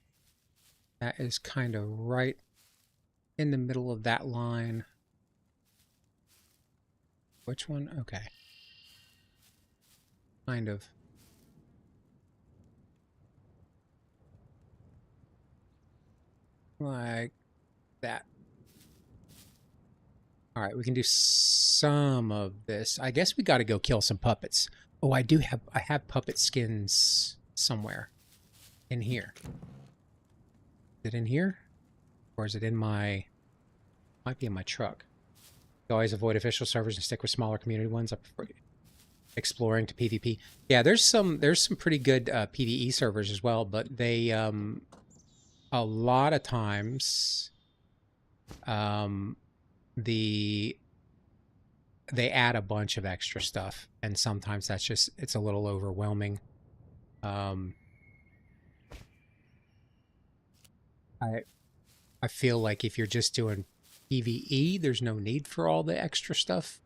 [SPEAKER 1] That is kind of right in the middle of that line. Which one? Okay. Kind of. Like that. All right, we can do some of this. I guess we got to go kill some puppets. Oh, I have puppet skins somewhere in here. Is it in here? Or is it in my... Might be in my truck. You always avoid official servers and stick with smaller community ones. I prefer exploring to PvP. Yeah, there's some pretty good PvE servers as well, but they a lot of times, um, they add a bunch of extra stuff, and sometimes it's a little overwhelming. Um, I I feel like if you're just doing PvE, there's no need for all the extra stuff.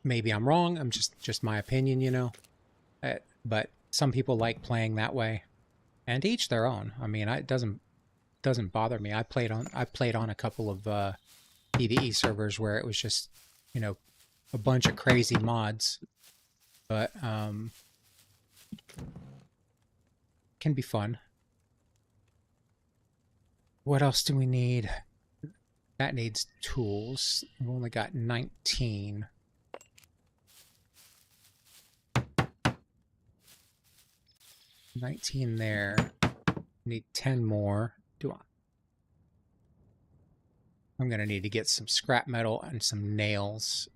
[SPEAKER 1] Maybe I'm wrong. I'm just my opinion, you know. But some people like playing that way, and each their own. I mean, it doesn't bother me. I played on a couple of PvE servers where it was just, you know, a bunch of crazy mods, but can be fun. What else do we need? That needs tools. We've only got 19. There. Need 10 more. I'm gonna need to get some scrap metal and some nails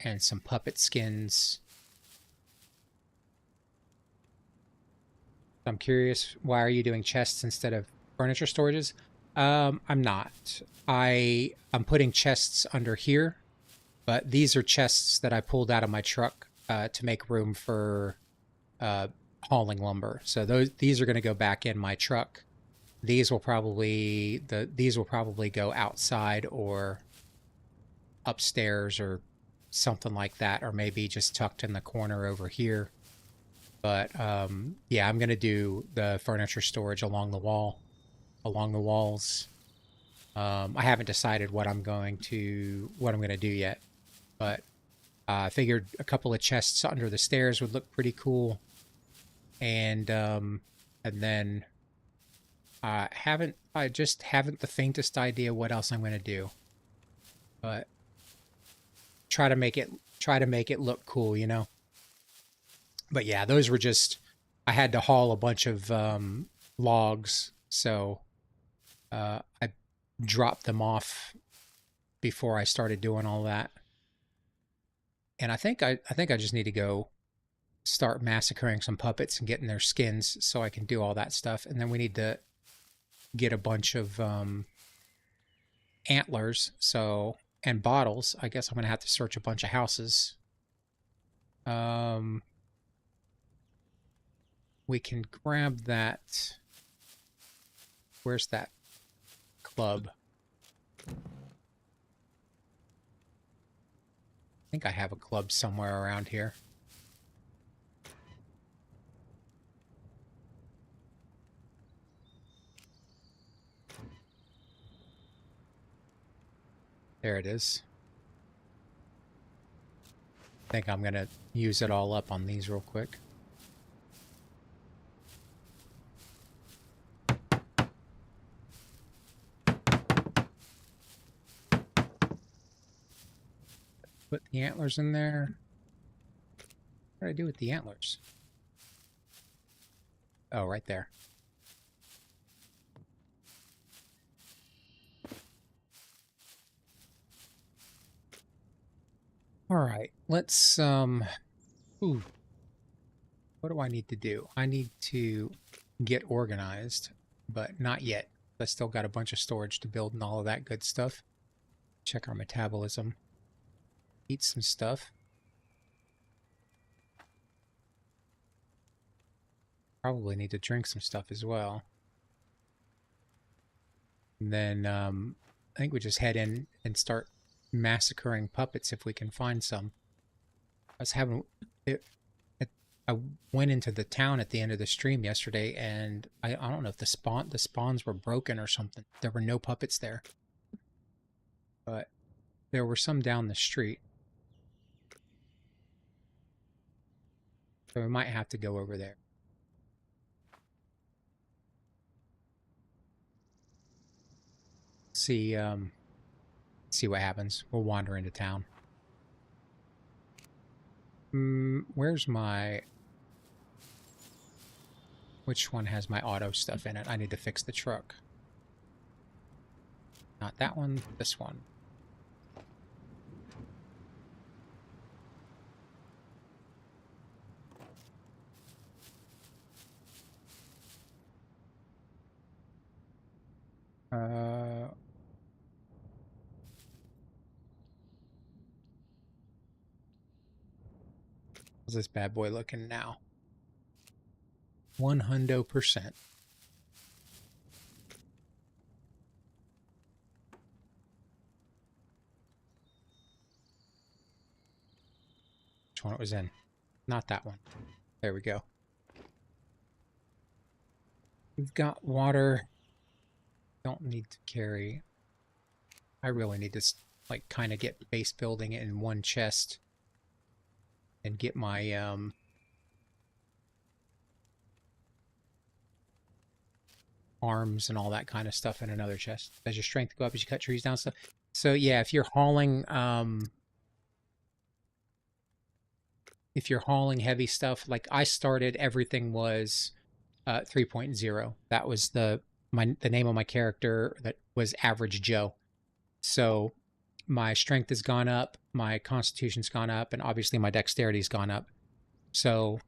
[SPEAKER 1] and some puppet skins. I'm curious, why are you doing chests instead of furniture storages? I'm not. I'm putting chests under here, but these are chests that I pulled out of my truck to make room for hauling lumber. So these are going to go back in my truck. These will probably go outside or upstairs or something like that, or maybe just tucked in the corner over here. But yeah, I'm gonna do the furniture storage along the walls. I haven't decided what I'm gonna do yet, but I figured a couple of chests under the stairs would look pretty cool, and then I just haven't the faintest idea what else I'm gonna do, but try to make it look cool, you know. But yeah, those were just, I had to haul a bunch of logs, so I dropped them off before I started doing all that. And I think I just need to go start massacring some puppets and getting their skins so I can do all that stuff. And then we need to get a bunch of antlers, and bottles. I guess I'm gonna have to search a bunch of houses. We can grab that. Where's that club? I think I have a club somewhere around here. There it is. I think I'm gonna use it all up on these real quick. Put the antlers in there. What did I do with the antlers? Oh, right there. All right, let's ooh. What do I need to do? I need to get organized, but not yet. I still got a bunch of storage to build and all of that good stuff. Check our metabolism. Eat some stuff. Probably need to drink some stuff as well. And then I think we just head in and start massacring puppets if we can find some. I was having it. I went into the town at the end of the stream yesterday, and I don't know if the spawns were broken or something. There were no puppets there, but there were some down the street. So we might have to go over there. See what happens. We'll wander into town. Where's my... Which one has my auto stuff in it? I need to fix the truck. Not that one, this one. How's this bad boy looking now? 100%. Which one it was in? Not that one. There we go. We've got water. Don't need to carry. I really need to like kind of get base building in one chest and get my arms and all that kind of stuff in another chest. Does your strength go up as you cut trees down? So yeah, if you're hauling heavy stuff, like I started, everything was 3.0. That was the name of my character, that was Average Joe. So my strength has gone up, my constitution's gone up, and obviously my dexterity's gone up. So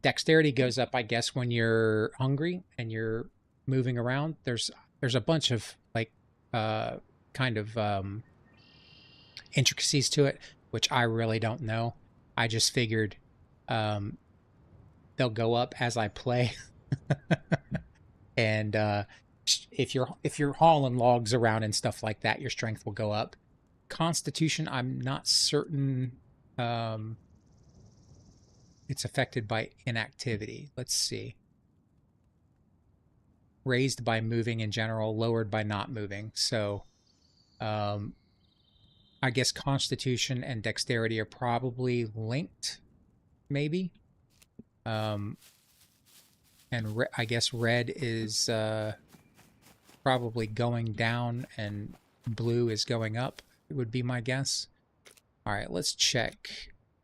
[SPEAKER 1] dexterity goes up, I guess, when you're hungry and you're moving around. There's a bunch of like kind of intricacies to it, which I really don't know. I just figured they'll go up as I play. And if you're hauling logs around and stuff like that, your strength will go up. Constitution, I'm not certain. It's affected by inactivity. Let's see. Raised by moving in general, lowered by not moving. So I guess Constitution and Dexterity are probably linked, maybe. And I guess red is probably going down and blue is going up, it would be my guess. All right, let's check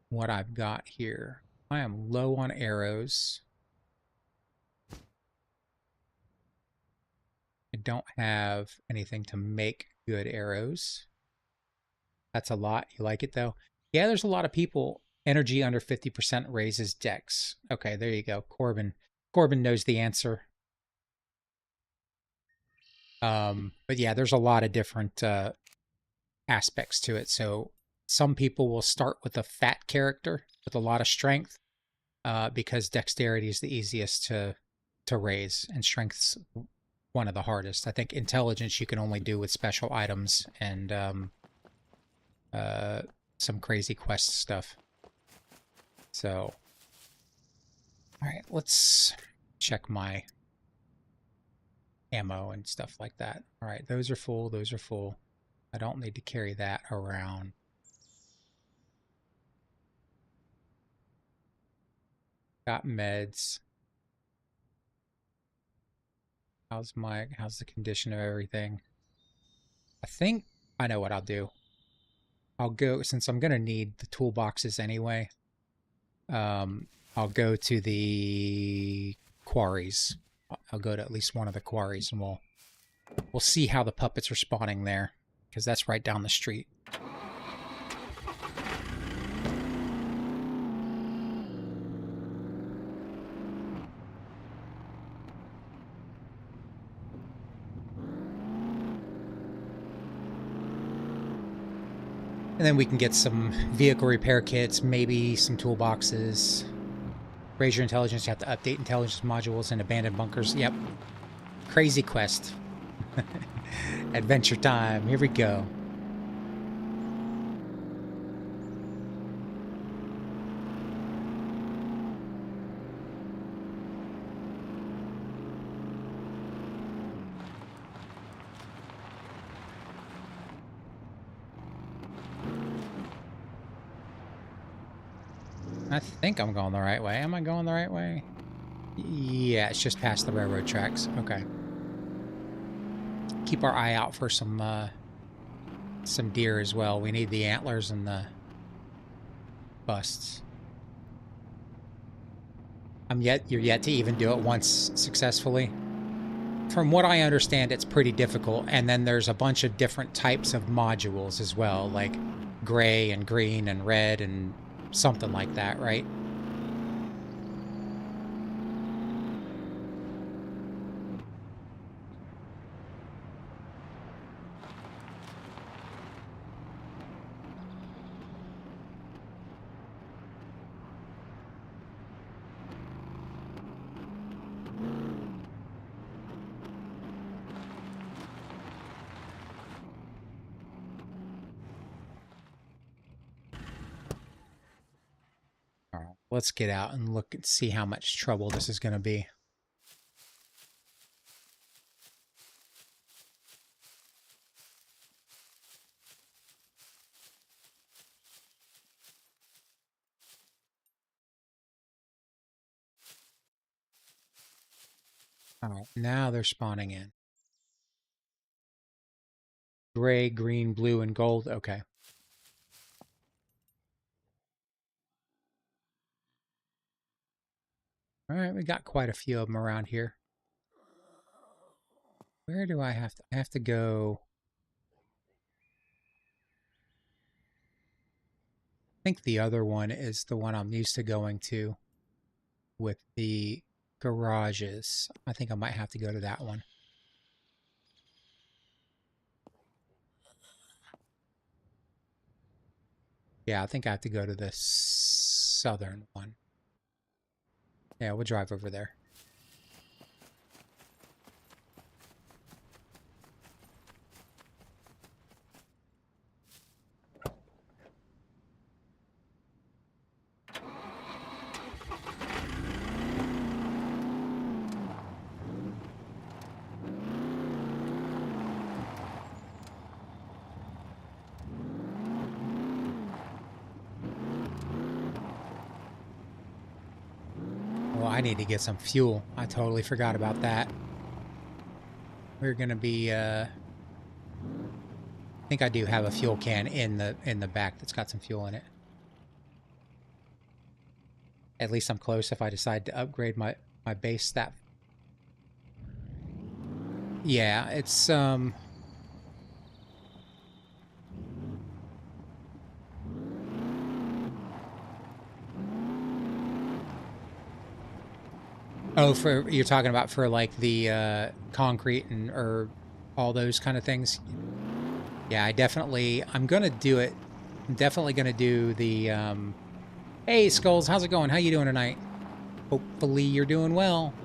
[SPEAKER 1] what I've got here. I am low on arrows. I don't have anything to make good arrows. That's a lot. You like it though? Yeah, there's a lot of people. Energy under 50% raises dex. Okay, there you go. Corbin knows the answer. But yeah, there's a lot of different aspects to it. So some people will start with a fat character with a lot of strength because dexterity is the easiest to raise, and strength's one of the hardest. I think intelligence you can only do with special items and some crazy quest stuff. So, all right, let's check my ammo and stuff like that. All right, those are full. Those are full. I don't need to carry that around. Got meds. How's the condition of everything? I think I know what I'll do. I'll go, since I'm gonna need the toolboxes anyway, I'll go to the quarries. I'll go to at least one of the quarries and we'll see how the puppets are spawning there, because that's right down the street. And then we can get some vehicle repair kits, maybe some toolboxes. Raise your intelligence. You have to update intelligence modules and abandoned bunkers. Yep. Crazy quest. Adventure time. Here we go. I think I'm going the right way. Am I going the right way? Yeah, it's just past the railroad tracks. Okay. Keep our eye out for some deer as well. We need the antlers and the busts. You're yet to even do it once successfully. From what I understand, it's pretty difficult. And then there's a bunch of different types of modules as well, like gray and green and red and something like that, right? Let's get out and look and see how much trouble this is going to be. All right, now they're spawning in. Gray, green, blue, and gold. Okay. All right, we got quite a few of them around here. Where do I have to? I have to go. I think the other one is the one I'm used to going to with the garages. I think I might have to go to that one. Yeah, I think I have to go to the southern one. Yeah, we'll drive over there. I need to get some fuel. I totally forgot about that. We're gonna be I think I do have a fuel can in the back that's got some fuel in it. At least I'm close if I decide to upgrade my base that. Yeah, it's oh, for you're talking about for like the concrete and or all those kind of things. Yeah, I'm gonna do it. I'm definitely gonna do the hey Skulls, how's it going? How you doing tonight? Hopefully you're doing well.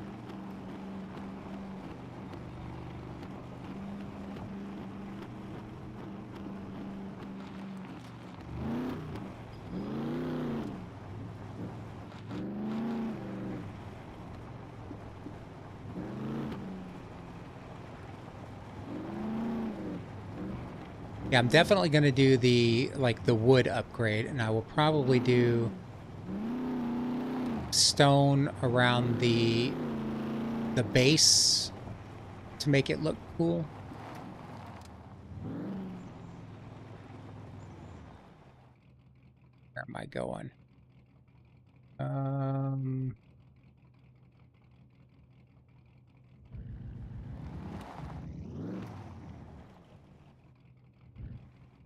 [SPEAKER 1] Yeah, I'm definitely going to do the wood upgrade, and I will probably do stone around the base to make it look cool. Where am I going?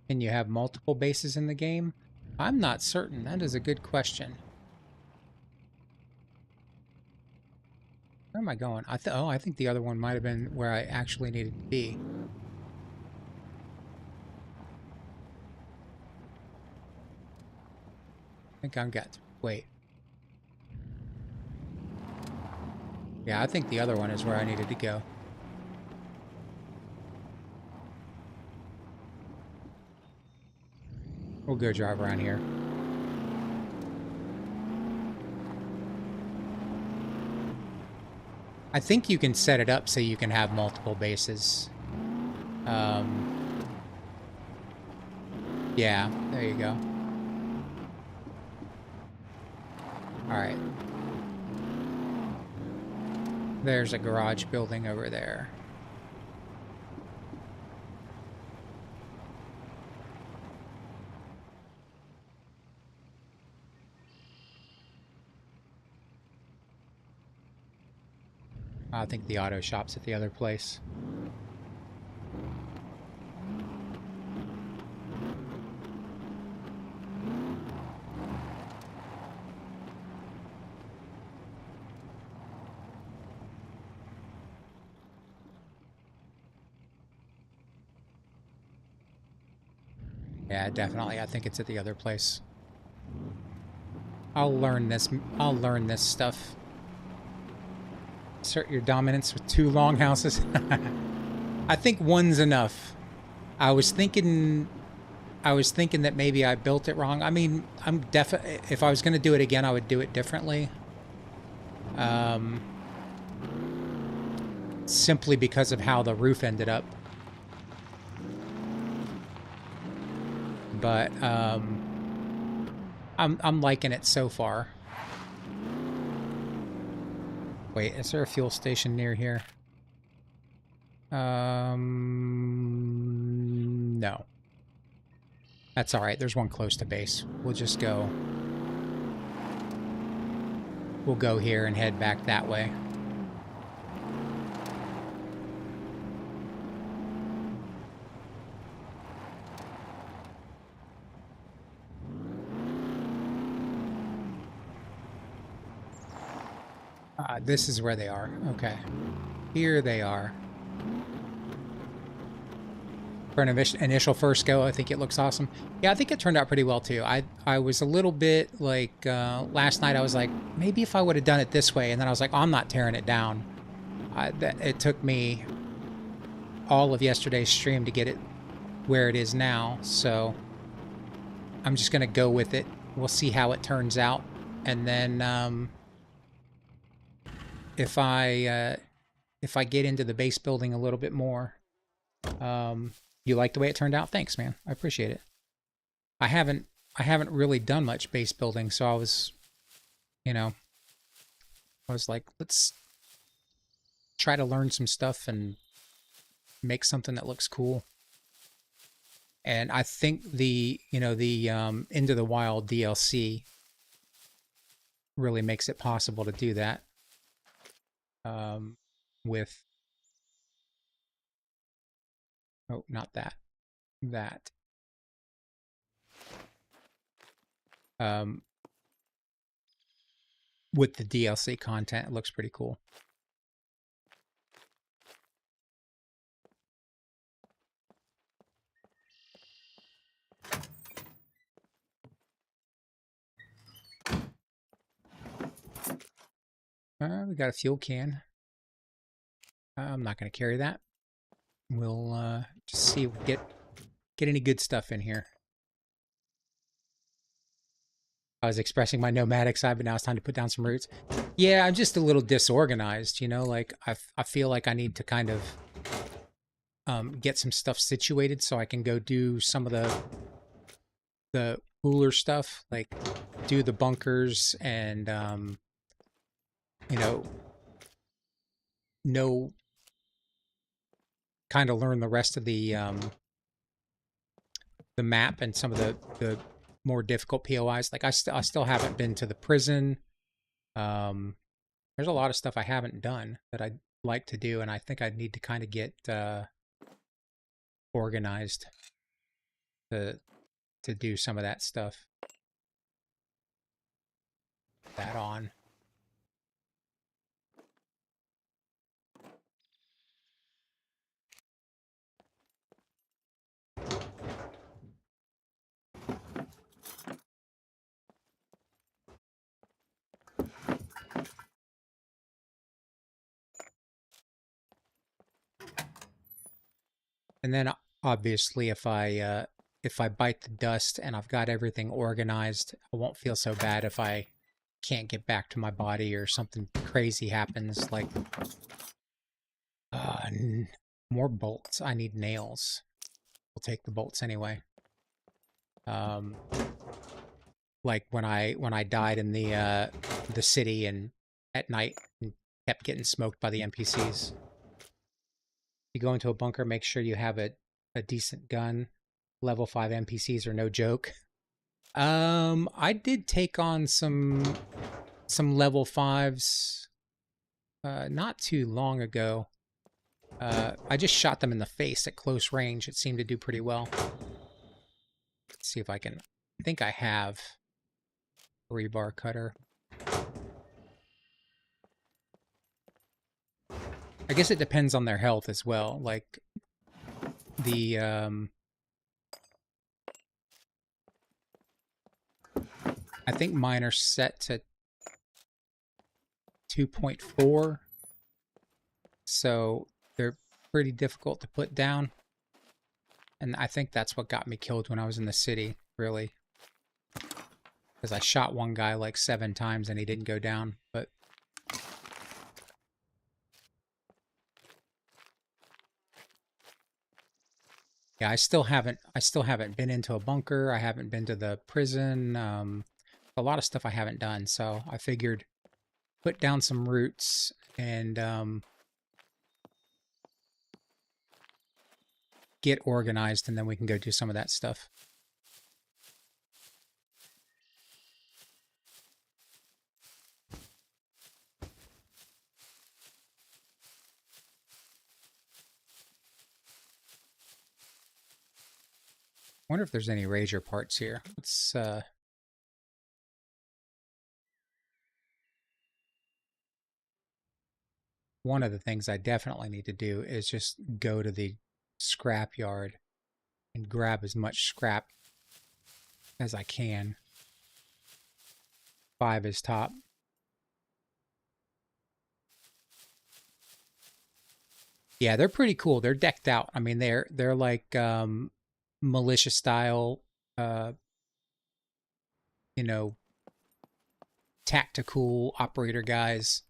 [SPEAKER 1] Can you have multiple bases in the game? I'm not certain. That is a good question. Where am I going? I think the other one might have been where I actually needed to be. I think I'm got. Wait. Yeah, I think the other one is where I needed to go. We'll go drive around here. I think you can set it up so you can have multiple bases. Yeah, there you go. All right. There's a garage building over there. I think the auto shop's at the other place. Yeah, definitely. I think it's at the other place. I'll learn this stuff. Assert your dominance with 2 longhouses. I think one's enough. I was thinking I was thinking that maybe I built it wrong. I mean, I'm definitely, if I was going to do it again, I would do it differently. Simply because of how the roof ended up. But I'm liking it so far. Wait, is there a fuel station near here? No. That's all right. There's one close to base. We'll just go. We'll go here and head back that way. This is where they are. Okay. Here they are. For an initial first go, I think it looks awesome. Yeah, I think it turned out pretty well too. I was a little bit like, last night I was like, maybe if I would have done it this way, and then I was like, oh, I'm not tearing it down. It took me all of yesterday's stream to get it where it is now, so I'm just gonna go with it. We'll see how it turns out, and then if I get into the base building a little bit more, you like the way it turned out? Thanks, man. I appreciate it. I haven't really done much base building, so I was, you know, I was like, let's try to learn some stuff and make something that looks cool. And I think the, you know, the Into the Wild DLC really makes it possible to do that. With, oh, not that, that. With the DLC content, it looks pretty cool. We got a fuel can. I'm not going to carry that. We'll just see if we get any good stuff in here. I was expressing my nomadic side, but now it's time to put down some roots. Yeah, I'm just a little disorganized, you know, like I feel like I need to kind of get some stuff situated so I can go do some of the cooler stuff, like do the bunkers and you know, kind of learn the rest of the map and some of the more difficult POIs. Like I still haven't been to the prison. There's a lot of stuff I haven't done that I'd like to do, and I think I'd need to kind of get organized to do some of that stuff. That on. And then obviously if I bite the dust and I've got everything organized, I won't feel so bad if I can't get back to my body or something crazy happens, like more bolts. I need nails. We'll take the bolts anyway. Like when I died in the city and at night and kept getting smoked by the NPCs. You go into a bunker, make sure you have a decent gun. Level 5 NPCs are no joke. I did take on some level 5s not too long ago. I just shot them in the face at close range. It seemed to do pretty well. Let's see if I can. I think I have a rebar cutter. I guess it depends on their health as well. Like the I think mine are set to 2.4, so they're pretty difficult to put down. And I think that's what got me killed when I was in the city, really. Because I shot one guy like 7 times and he didn't go down, but... Yeah, I still haven't been into a bunker. I haven't been to the prison. A lot of stuff I haven't done, so I figured put down some roots and get organized, and then we can go do some of that stuff. I wonder if there's any Razor parts here. Let's one of the things I definitely need to do is just go to the scrap yard and grab as much scrap as I can. 5 is top. Yeah, they're pretty cool. They're decked out. I mean, they're like militia style, uh, you know, tactical operator guys.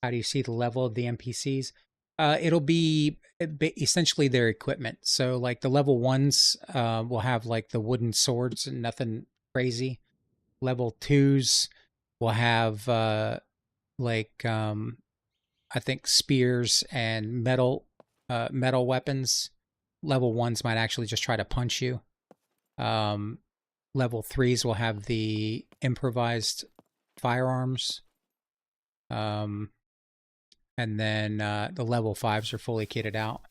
[SPEAKER 1] How do you see the level of the NPCs? It'll be essentially their equipment. So like the level 1s will have like the wooden swords and nothing crazy. Level 2s will have like I think spears and metal weapons. Level 1s might actually just try to punch you. Level 3s will have the improvised firearms. And then the level 5s are fully kitted out.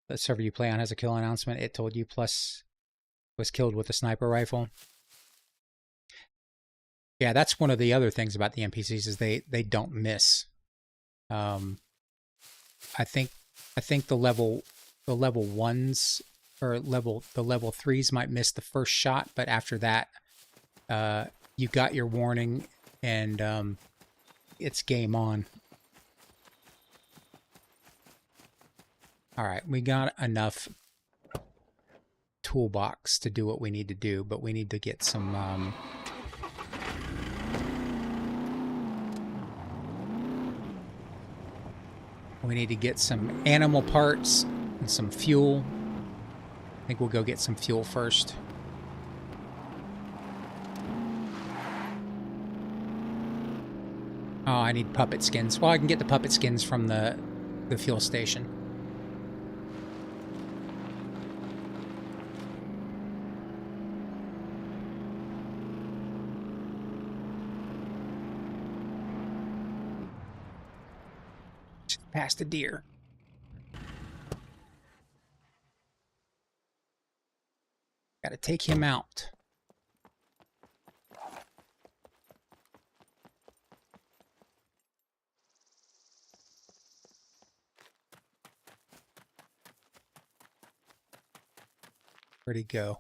[SPEAKER 1] The server you play on has a kill announcement. It told you plus was killed with a sniper rifle. Yeah, that's one of the other things about the NPCs is they don't miss. I think the level 1s or the level 3s might miss the first shot, but after that, you got your warning and it's game on. All right, we got enough toolbox to do what we need to do, but we need to get some we need to get some animal parts and some fuel. I think we'll go get some fuel first. Oh, I need puppet skins. Well, I can get the puppet skins from the fuel station. Past a deer. Got to take him out. Where'd he go?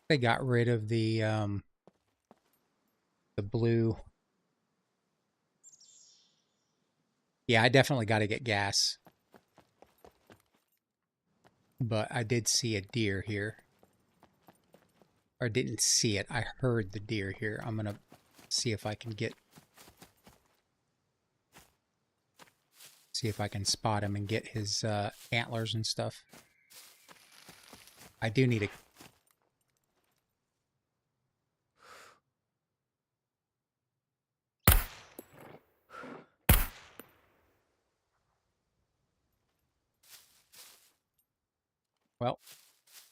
[SPEAKER 1] They got rid of the blue. Yeah, I definitely got to get gas. But I did see a deer here. Or didn't see it. I heard the deer here. I'm going to see if I can spot him and get his antlers and stuff. I do need a... Well,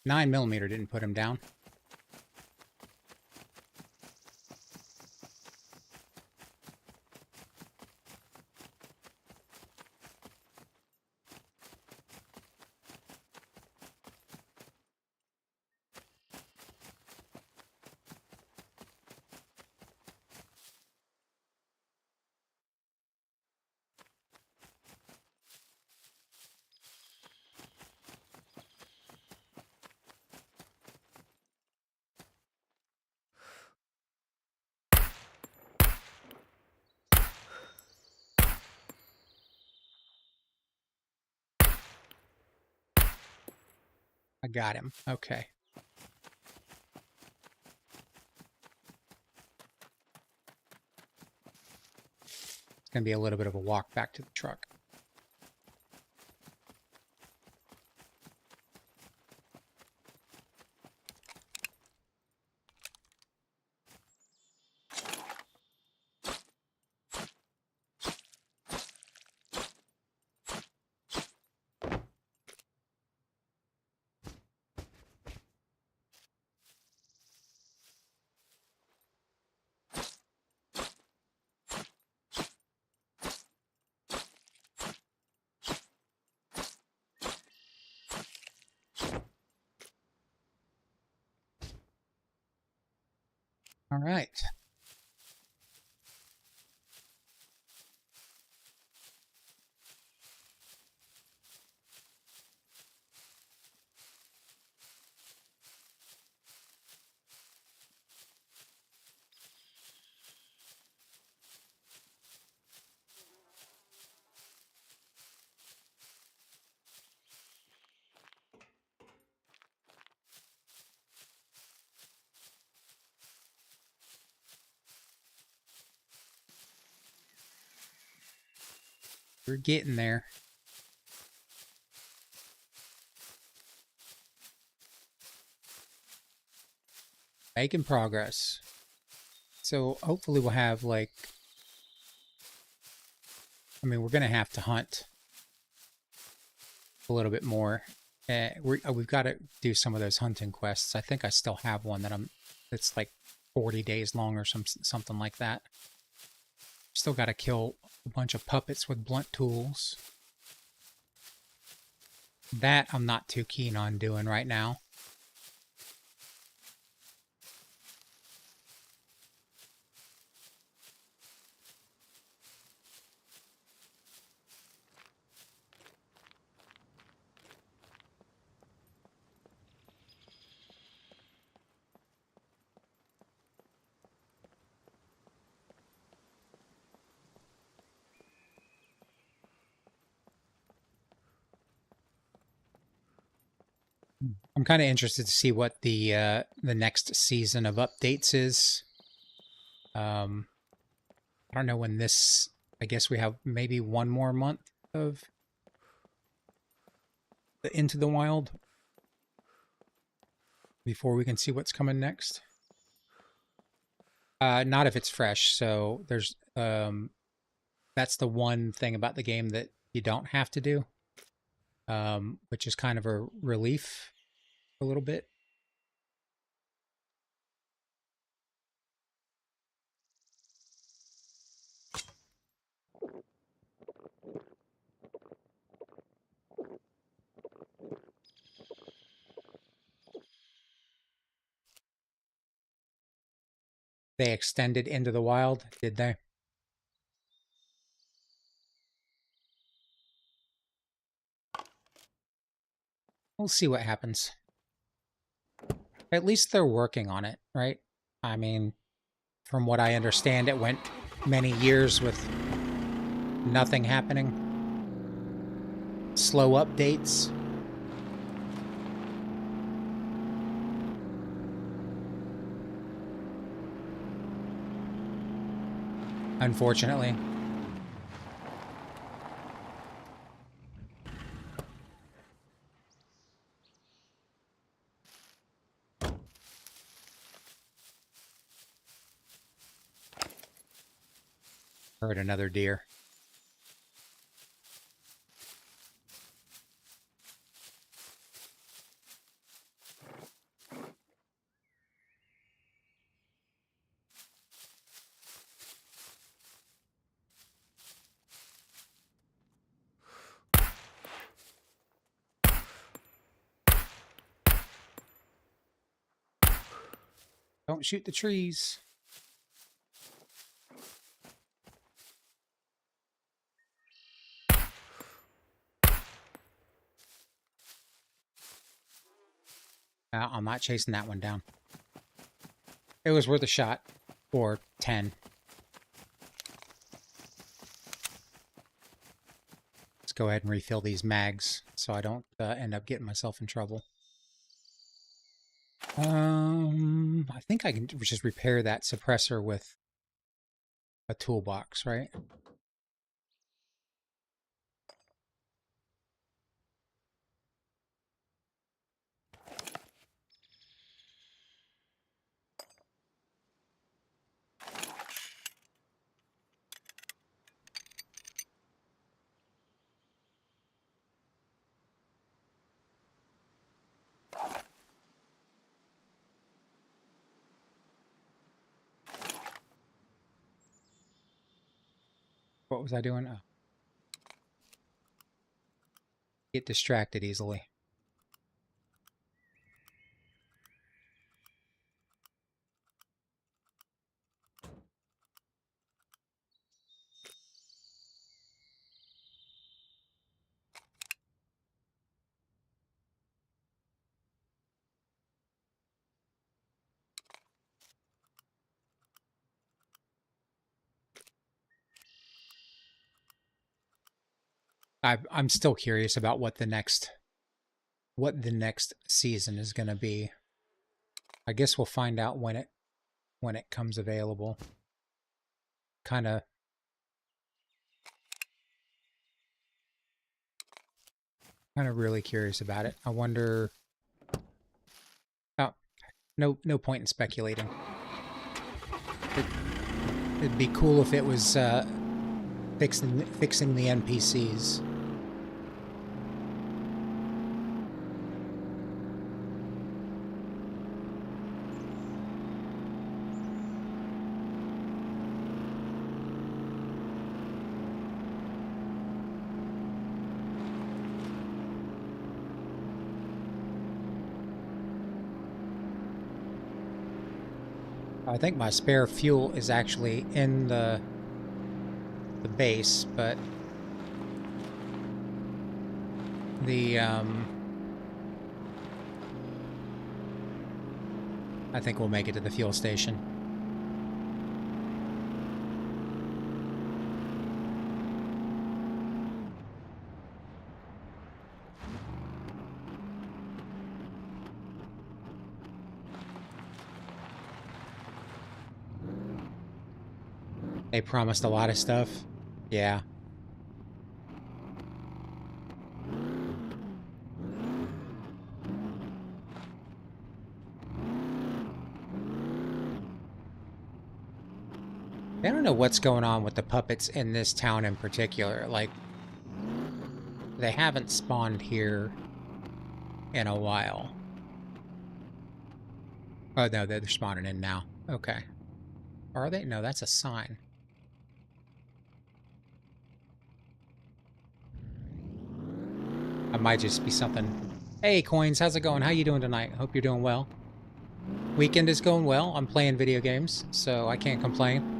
[SPEAKER 1] 9mm didn't put him down. got him. Okay. It's going to be a little bit of a walk back to the truck. All right. We're getting there. Making progress. So hopefully we'll have like, I mean, we're going to have to hunt a little bit more. We've got to do some of those hunting quests. I think I still have one it's like 40 days long or something like that. Still got to kill a bunch of puppets with blunt tools. That I'm not too keen on doing right now. I'm kind of interested to see what the next season of updates is. I don't know when this. I guess we have maybe one more month of Into the Wild before we can see what's coming next. Not if it's fresh. So there's that's the one thing about the game that you don't have to do, which is kind of a relief a little bit. They extended Into the Wild, did they? We'll see what happens. At least they're working on it, right? I mean, from what I understand, it went many years with nothing happening. Slow updates. Unfortunately. Heard another deer. Don't shoot the trees. I'm not chasing that one down. It was worth a shot. Or 10. Let's go ahead and refill these mags so I don't end up getting myself in trouble. I think I can just repair that suppressor with a toolbox, right? What was I doing? Oh, get distracted easily. I'm still curious about what the next season is going to be. I guess we'll find out when it comes available. Kind of really curious about it. I wonder. Oh, no point in speculating. It'd be cool if it was fixing the NPCs. I think my spare fuel is actually in the base, but the I think we'll make it to the fuel station. They promised a lot of stuff. Yeah. I don't know what's going on with the puppets in this town in particular. Like, they haven't spawned here in a while. Oh, no, they're spawning in now. Okay. Are they? No, that's a sign. It might just be something. Hey, Coins, how's it going? How you doing tonight? Hope you're doing well. Weekend is going well. I'm playing video games, so I can't complain.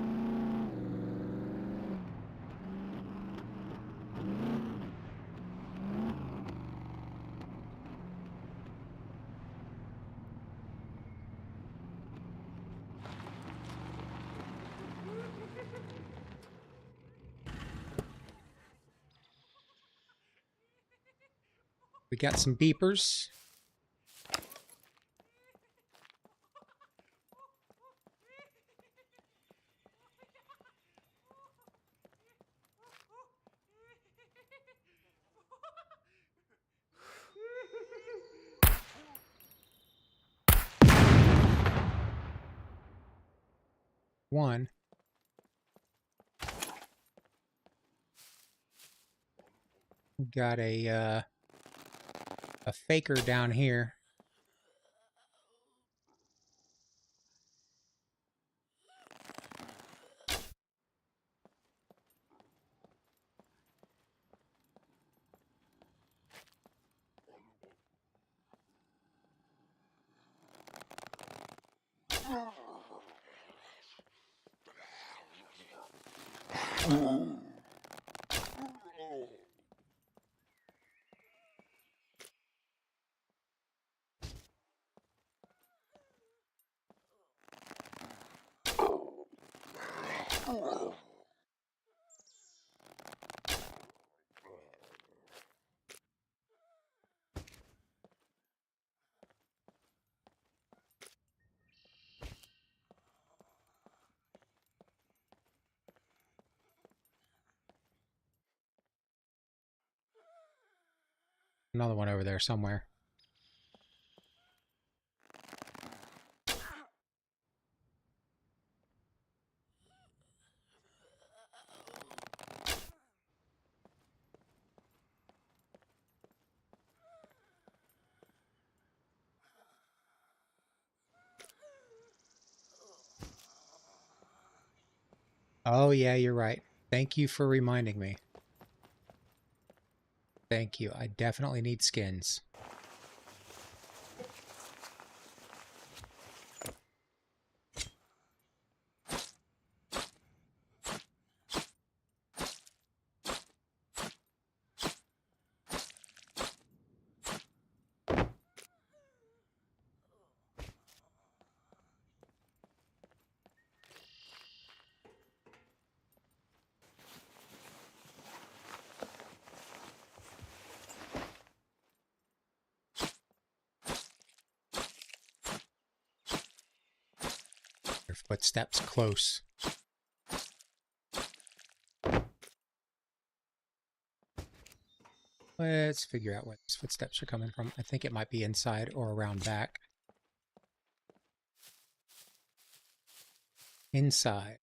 [SPEAKER 1] We got some beepers. One. We got a faker down here. Another one over there somewhere. Oh, yeah, you're right. Thank you for reminding me. Thank you. I definitely need skins. Your footsteps close. Let's figure out where these footsteps are coming from. I think it might be inside or around back. Inside.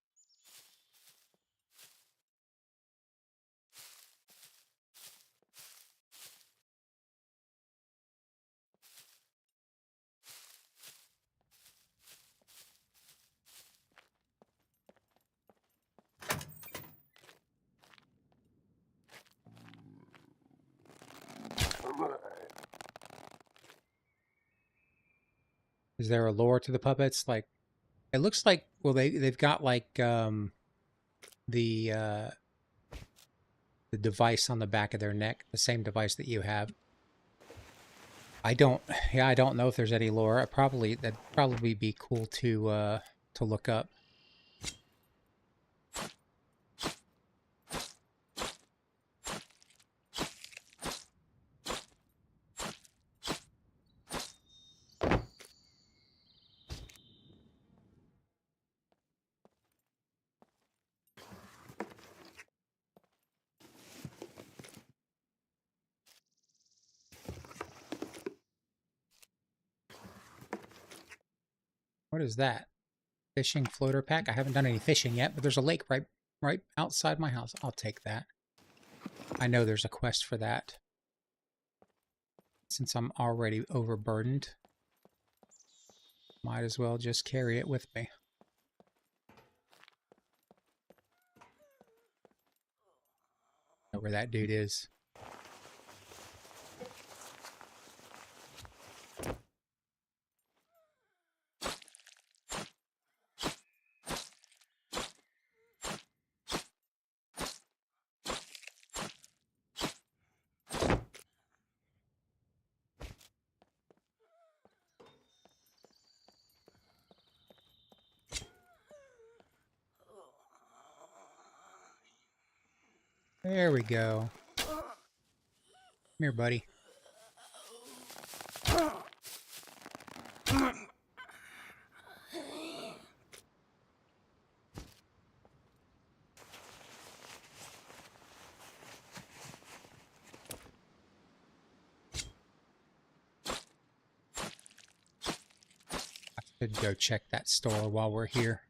[SPEAKER 1] Is there a lore to the puppets? Like, it looks like, well, they've got like the uh, the device on the back of their neck, the same device that you have. I don't, yeah, I don't know if there's any lore. That'd probably be cool to look up. What is that? Fishing floater pack? I haven't done any fishing yet, but there's a lake right outside my house. I'll take that. I know there's a quest for that. Since I'm already overburdened, might as well just carry it with me. Know where that dude is. There we go. Come here, buddy. I should go check that store while we're here.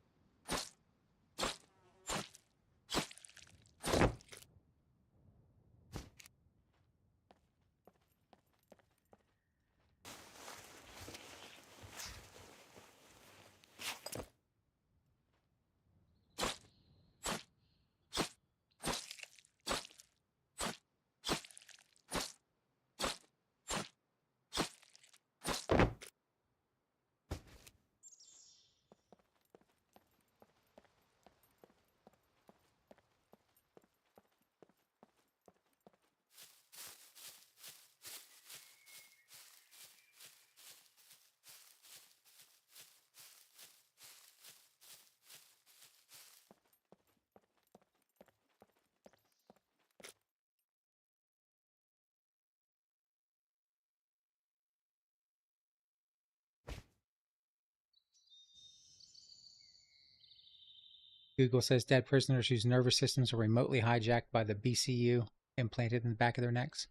[SPEAKER 1] Google says dead prisoners whose nervous systems are remotely hijacked by the BCU implanted in the back of their necks.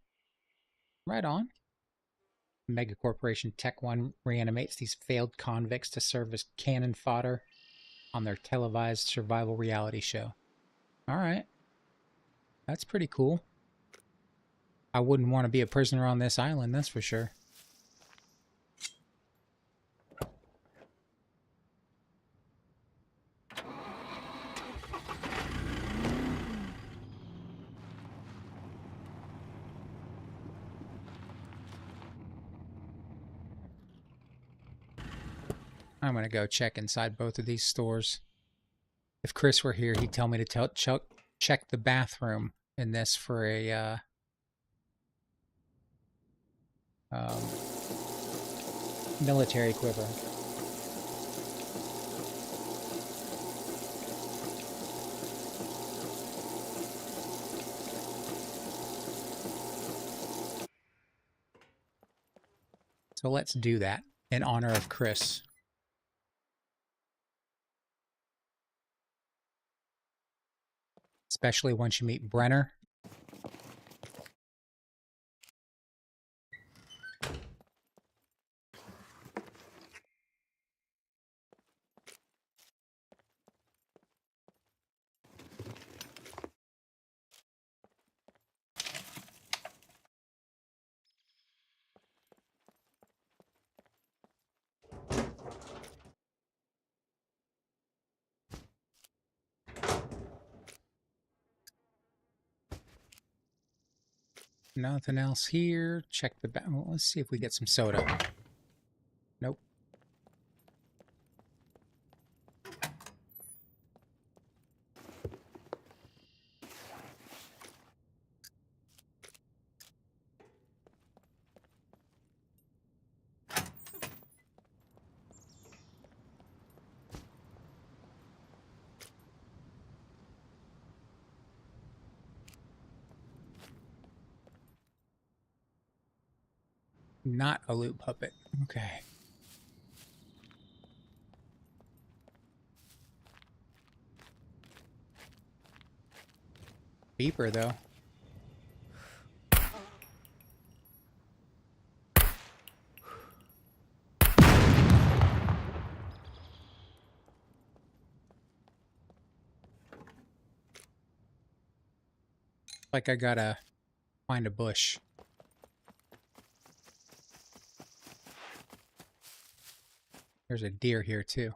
[SPEAKER 1] Right on. Mega Corporation Tech 1 reanimates these failed convicts to serve as cannon fodder on their televised survival reality show. All right. That's pretty cool. I wouldn't want to be a prisoner on this island, that's for sure. I'm going to go check inside both of these stores. If Chris were here, he'd tell me to check the bathroom in this for a um, military quiver. So let's do that in honor of Chris. Especially once you meet Brenner. Nothing else here. Check the back. Well, let's see if we get some soda. Nope. Not a loot puppet. Okay. Beeper, though. Like I gotta find a bush. There's a deer here, too.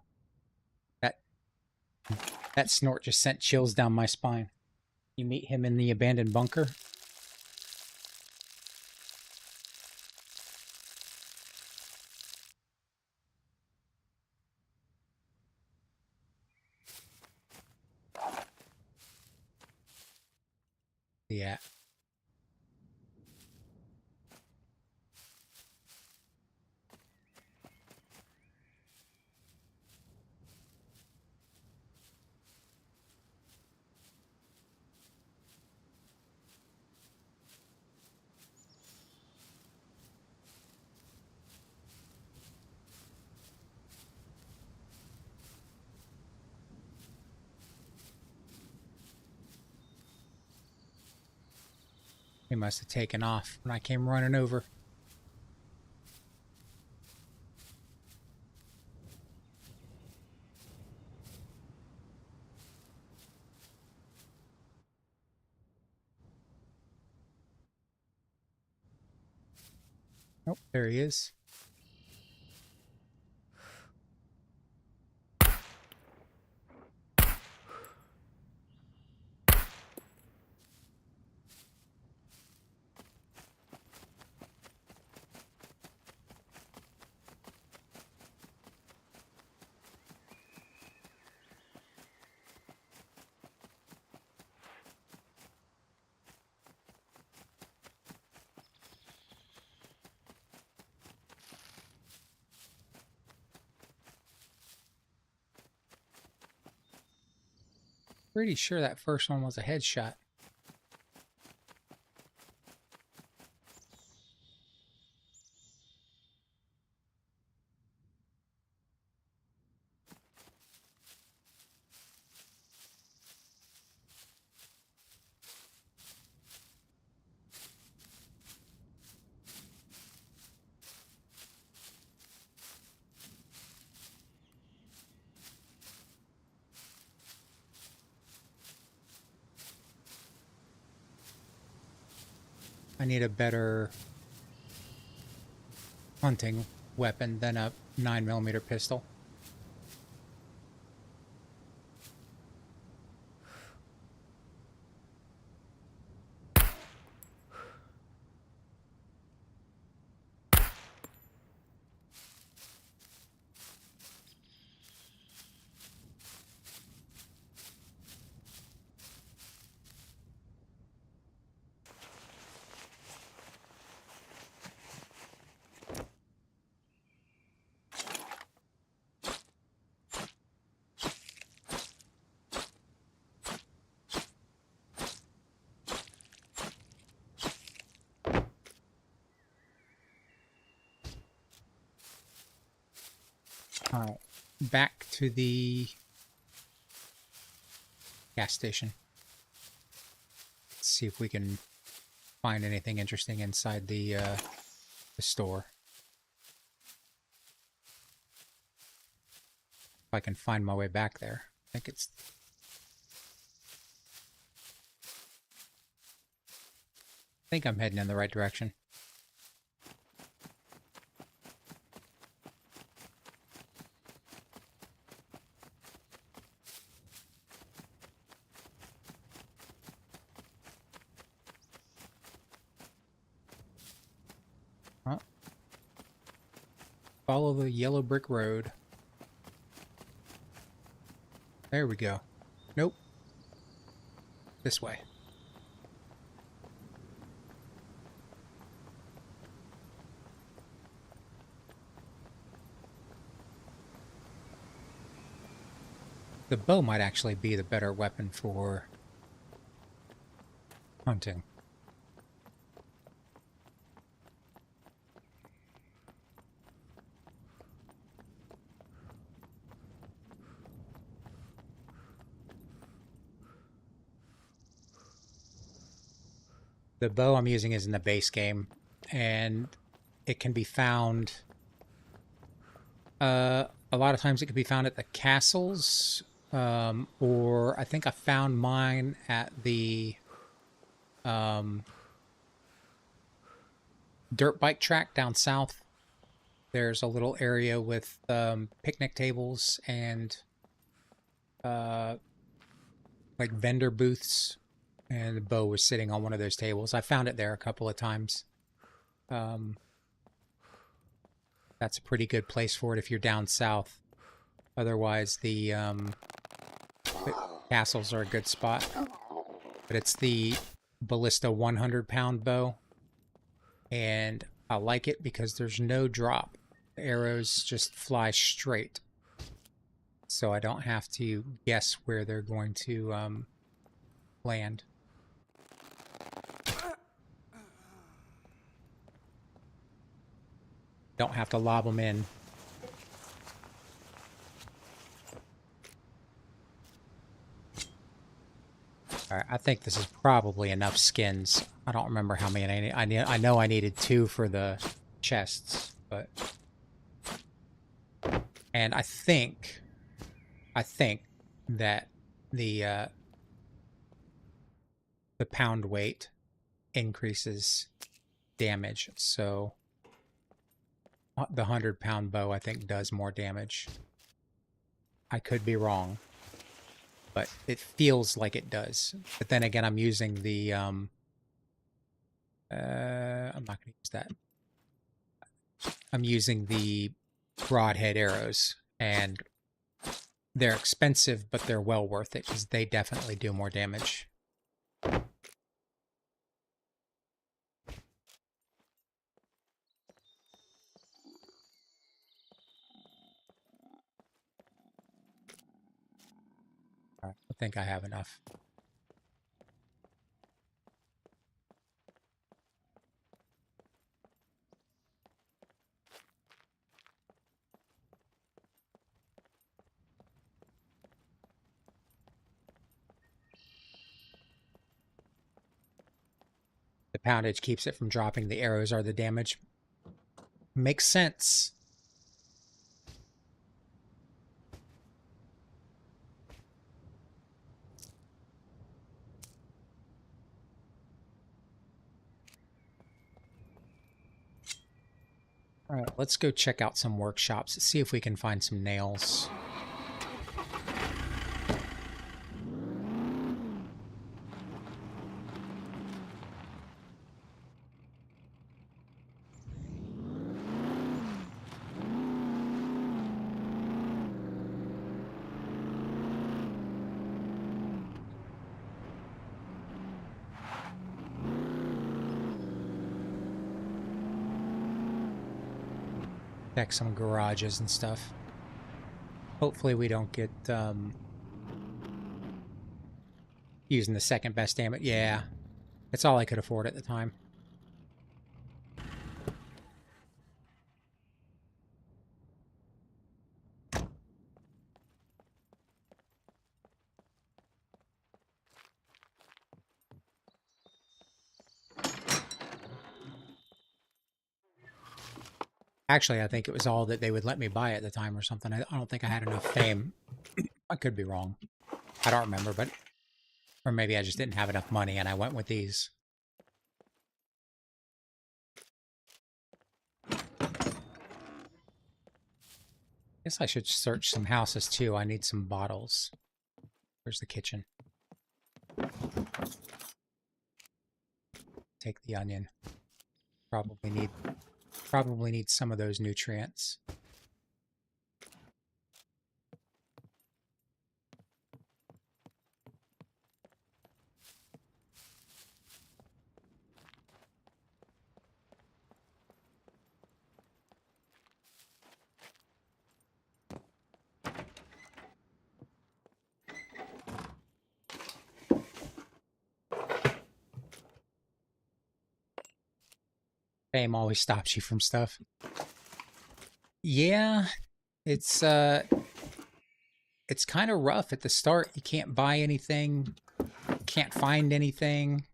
[SPEAKER 1] That snort just sent chills down my spine. You meet him in the abandoned bunker. Yeah. He must have taken off when I came running over. Oh, there he is. Pretty sure that first one was a headshot. I need a better hunting weapon than a 9mm pistol. All right, back to the gas station. Let's see if we can find anything interesting inside the store. If I can find my way back there. I think I'm heading in the right direction. Follow the yellow brick road. There we go. Nope. This way. The bow might actually be the better weapon for hunting. The bow I'm using is in the base game, and it can be found... a lot of times it can be found at the castles, or I think I found mine at the dirt bike track down south. There's a little area with picnic tables and like vendor booths, and the bow was sitting on one of those tables. I found it there a couple of times. That's a pretty good place for it if you're down south. Otherwise, the castles are a good spot. But it's the Ballista 100-pound bow, and I like it because there's no drop. The arrows just fly straight, so I don't have to guess where they're going to land. Don't have to lob them in. All right, I think this is probably enough skins. I don't remember how many I know I needed 2 for the chests, but... And I think that the pound weight increases damage, so the 100-pound bow I think does more damage. I could be wrong, but it feels like it does. But then again, I'm using the I'm not going to use that. I'm using the broadhead arrows, and they're expensive, but they're well worth it because they definitely do more damage. All right, I think I have enough. The poundage keeps it from dropping. The arrows are the damage. Makes sense. All right, let's go check out some workshops, see if we can find some nails. Check some garages and stuff. Hopefully we don't get using the second best damage. Yeah, it's all I could afford at the time. Actually, I think it was all that they would let me buy at the time or something. I don't think I had enough fame. I could be wrong. I don't remember, but... Or maybe I just didn't have enough money and I went with these. Guess I should search some houses too. I need some bottles. Where's the kitchen? Take the onion. Probably need some of those nutrients. Fame always stops you from stuff. Yeah, it's kind of rough at the start. You can't buy anything, can't find anything.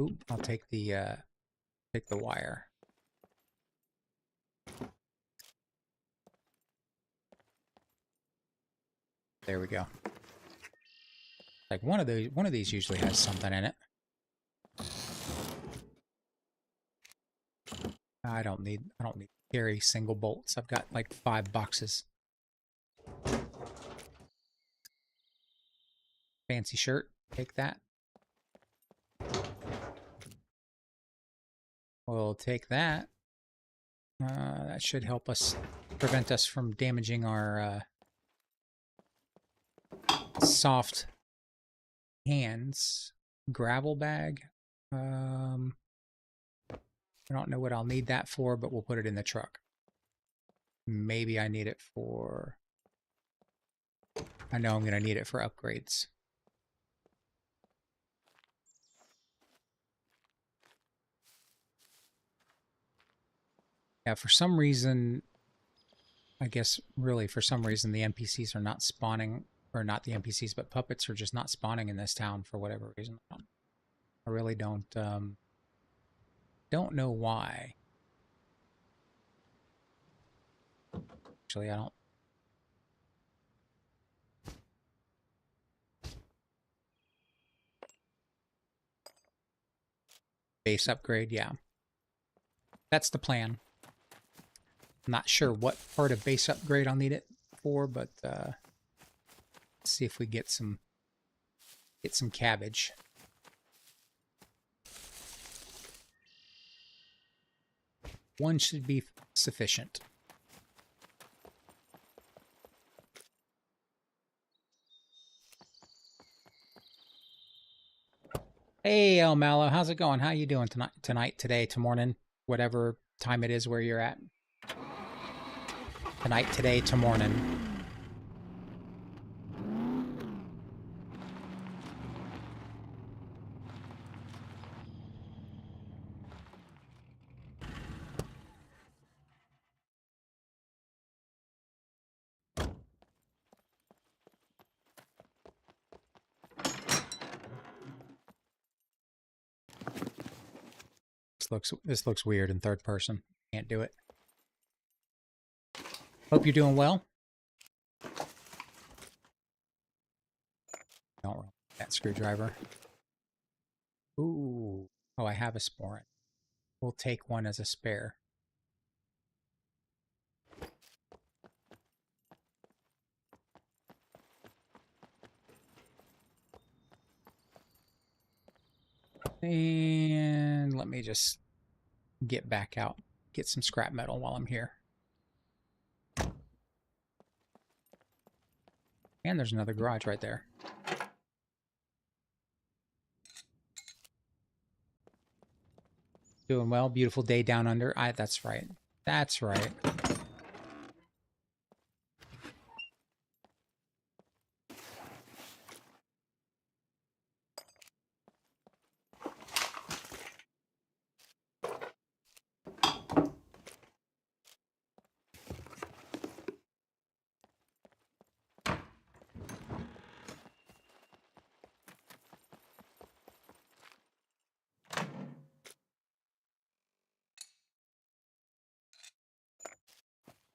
[SPEAKER 1] Oop, I'll take the wire. There we go. Like one of these usually has something in it. I don't need to carry single bolts. I've got like 5 boxes. Fancy shirt. Take that. We'll take that. That should help us prevent us from damaging our soft hands. Gravel bag. I don't know what I'll need that for, but we'll put it in the truck. Maybe I need it for... I know I'm going to need it for upgrades. Yeah, for some reason, I guess really for some reason the NPCs are not spawning, or not the NPCs, but puppets are just not spawning in this town for whatever reason. I really don't know why. Actually, I don't. Base upgrade, yeah. That's the plan. I'm not sure what part of base upgrade I'll need it for, but let's see if we get some cabbage. One should be sufficient. Hey, El Mallow, how's it going? How you doing tonight, today, tomorrow, whatever time it is where you're at? Tonight, today, tomorrow. This looks weird in third person. Can't do it. Hope you're doing well. Don't roll that screwdriver. Ooh. Oh, I have a sporran. We'll take one as a spare. And let me just get back out, get some scrap metal while I'm here. And there's another garage right there. Doing well. Beautiful day down under. That's right. That's right.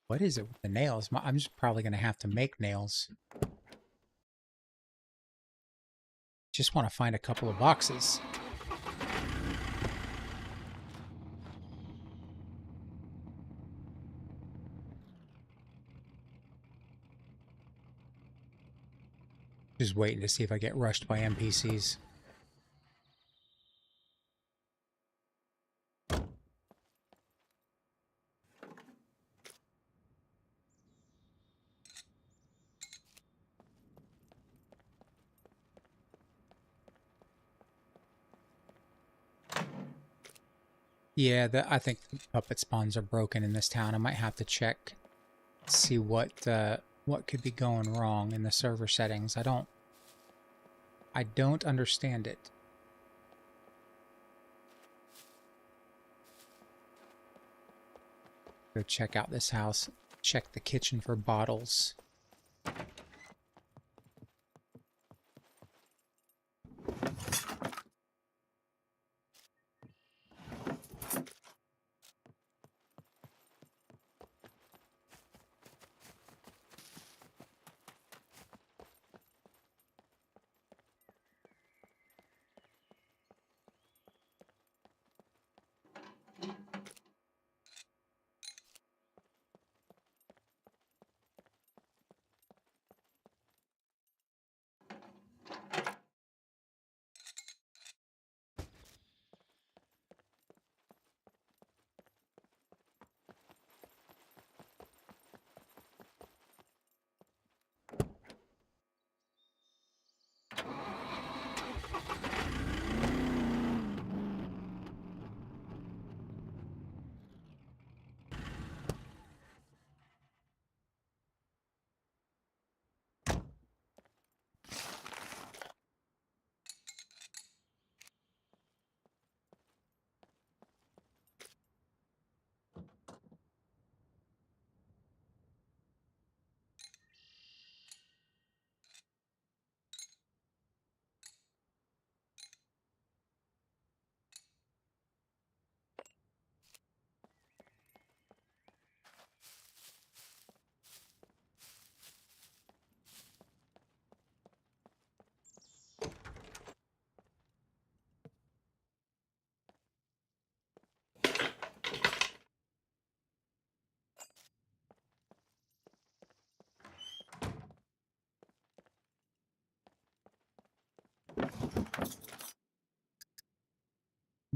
[SPEAKER 1] What is it with the nails? I'm just probably going to have to make nails. Just want to find a couple of boxes. Just waiting to see if I get rushed by NPCs. Yeah, I think the puppet spawns are broken in this town. I might have to check, see what could be going wrong in the server settings. I don't understand it. Go check out this house. Check the kitchen for bottles.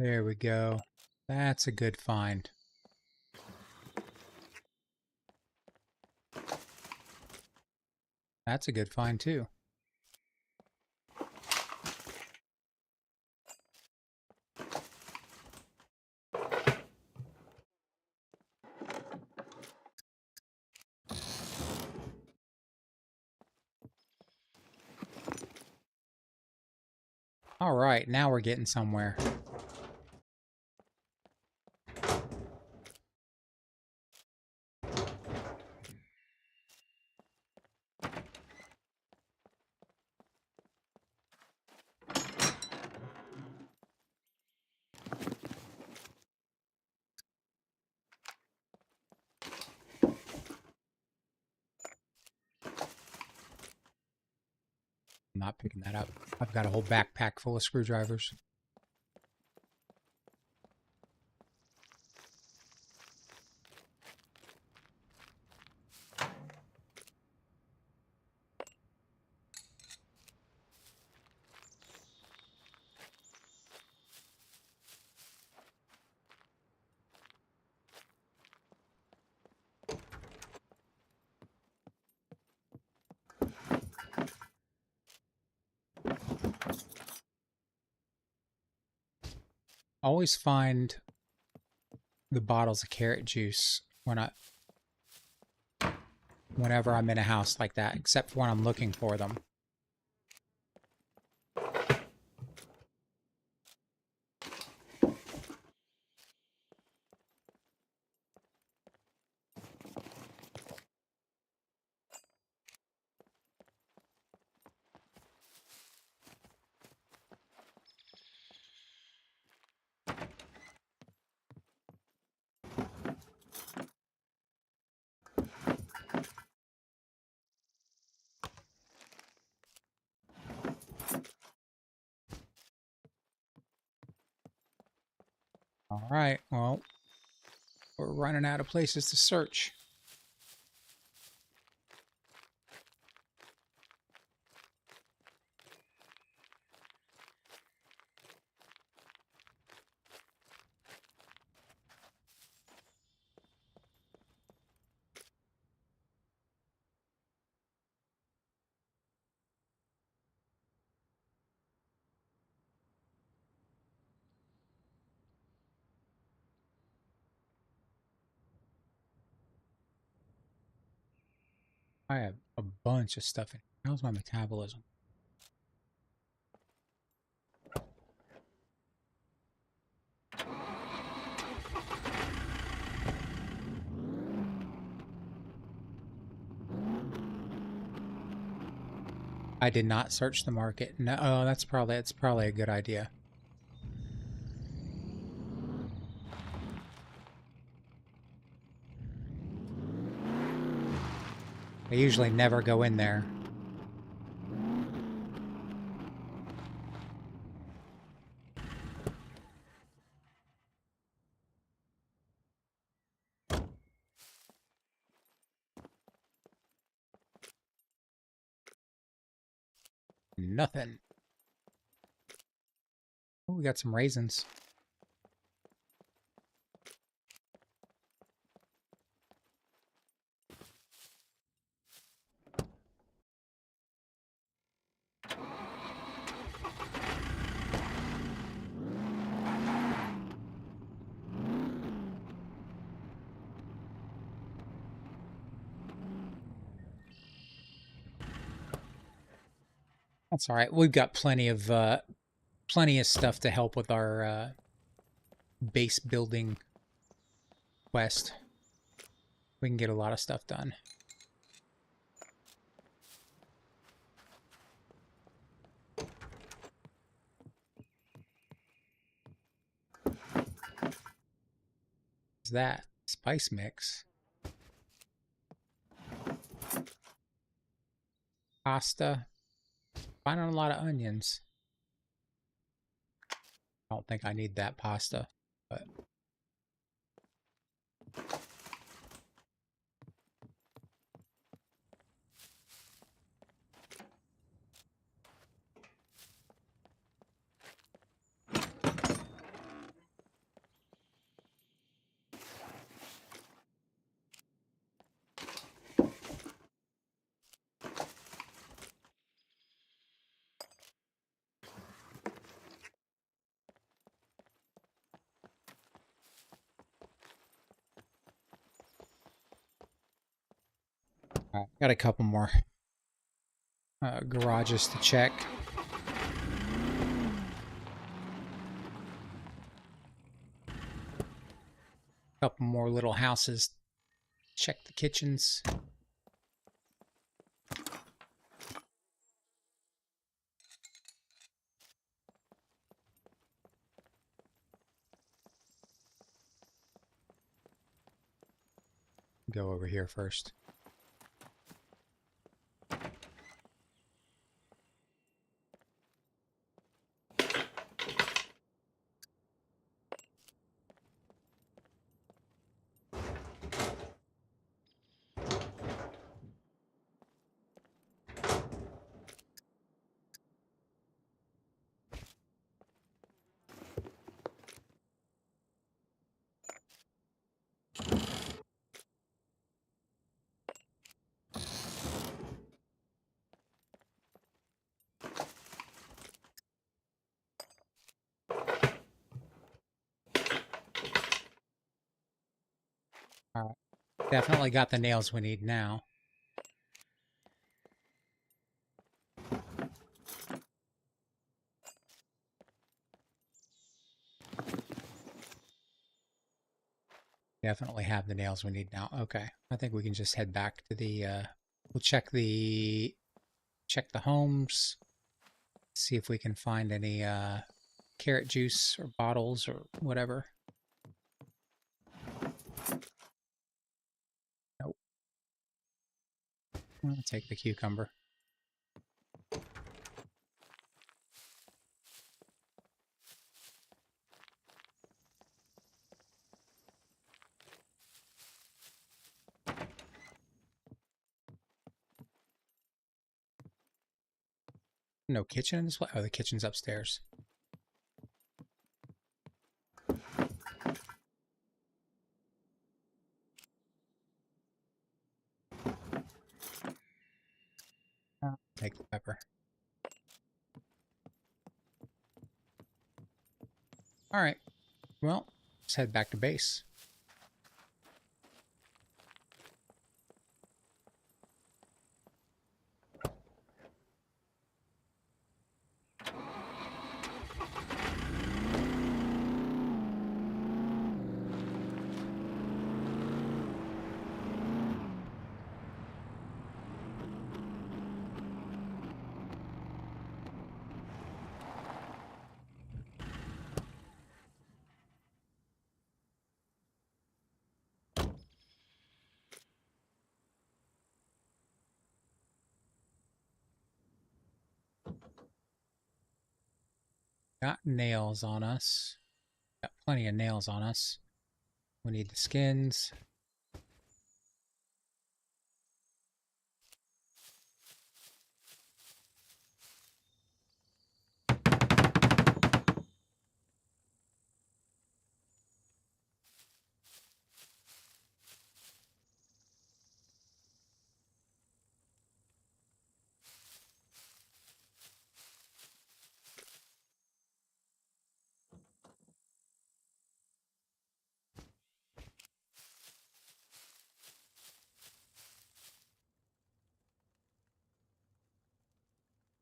[SPEAKER 1] There we go. That's a good find. That's a good find too. All right, now we're getting somewhere. I'm not picking that up. I've got a whole backpack full of screwdrivers. Always find the bottles of carrot juice whenever I'm in a house like that, except for when I'm looking for them. All right, well, we're running out of places to search. I have a bunch of stuff in here. How's my metabolism? I did not search the market. No, oh, that's probably a good idea. I usually never go in there. Nothing. Oh, we got some raisins. That's all right. We've got plenty of stuff to help with our base building quest. We can get a lot of stuff done. What's that? Spice mix. Pasta. Finding a lot of onions. I don't think I need that pasta, but all right, got a couple more garages to check. Couple more little houses. Check the kitchens. Go over here first. Definitely got the nails we need now. Definitely have the nails we need now. Okay. I think we can just head back to the we'll check the homes, see if we can find any carrot juice or bottles or whatever. Nope. I'm gonna take the cucumber. No kitchen in this place? Oh, the kitchen's upstairs. Take the pepper. All right. Well, let's head back to base. Got nails on us. Got plenty of nails on us. We need the skins.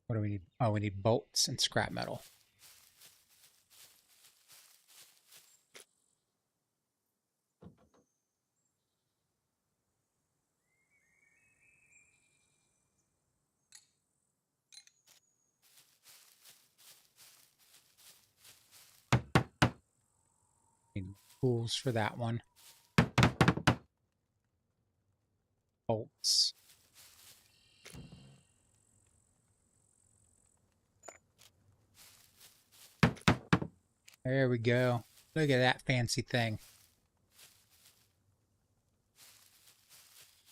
[SPEAKER 1] What do we need? Oh, we need bolts and scrap metal. Need tools for that one. Bolts. There we go. Look at that fancy thing.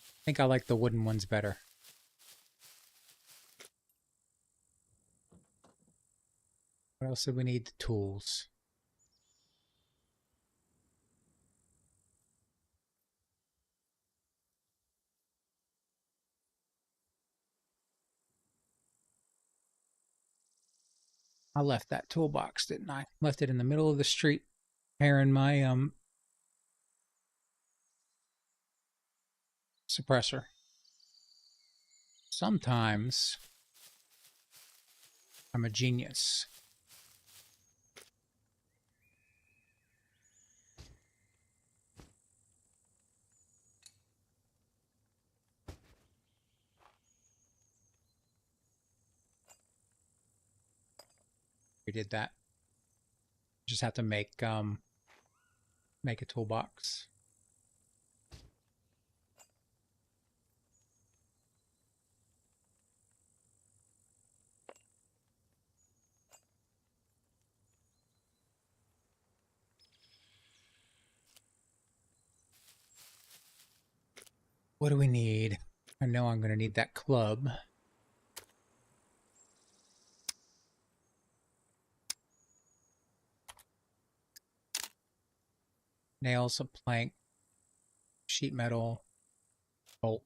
[SPEAKER 1] I think I like the wooden ones better. What else do we need? The tools. I left that toolbox, didn't I? Left it in the middle of the street, repairing my suppressor. Sometimes I'm a genius. We did that. Just have to make a toolbox. What do we need? I know I'm going to need that club. Nails, a plank, sheet metal, bolt.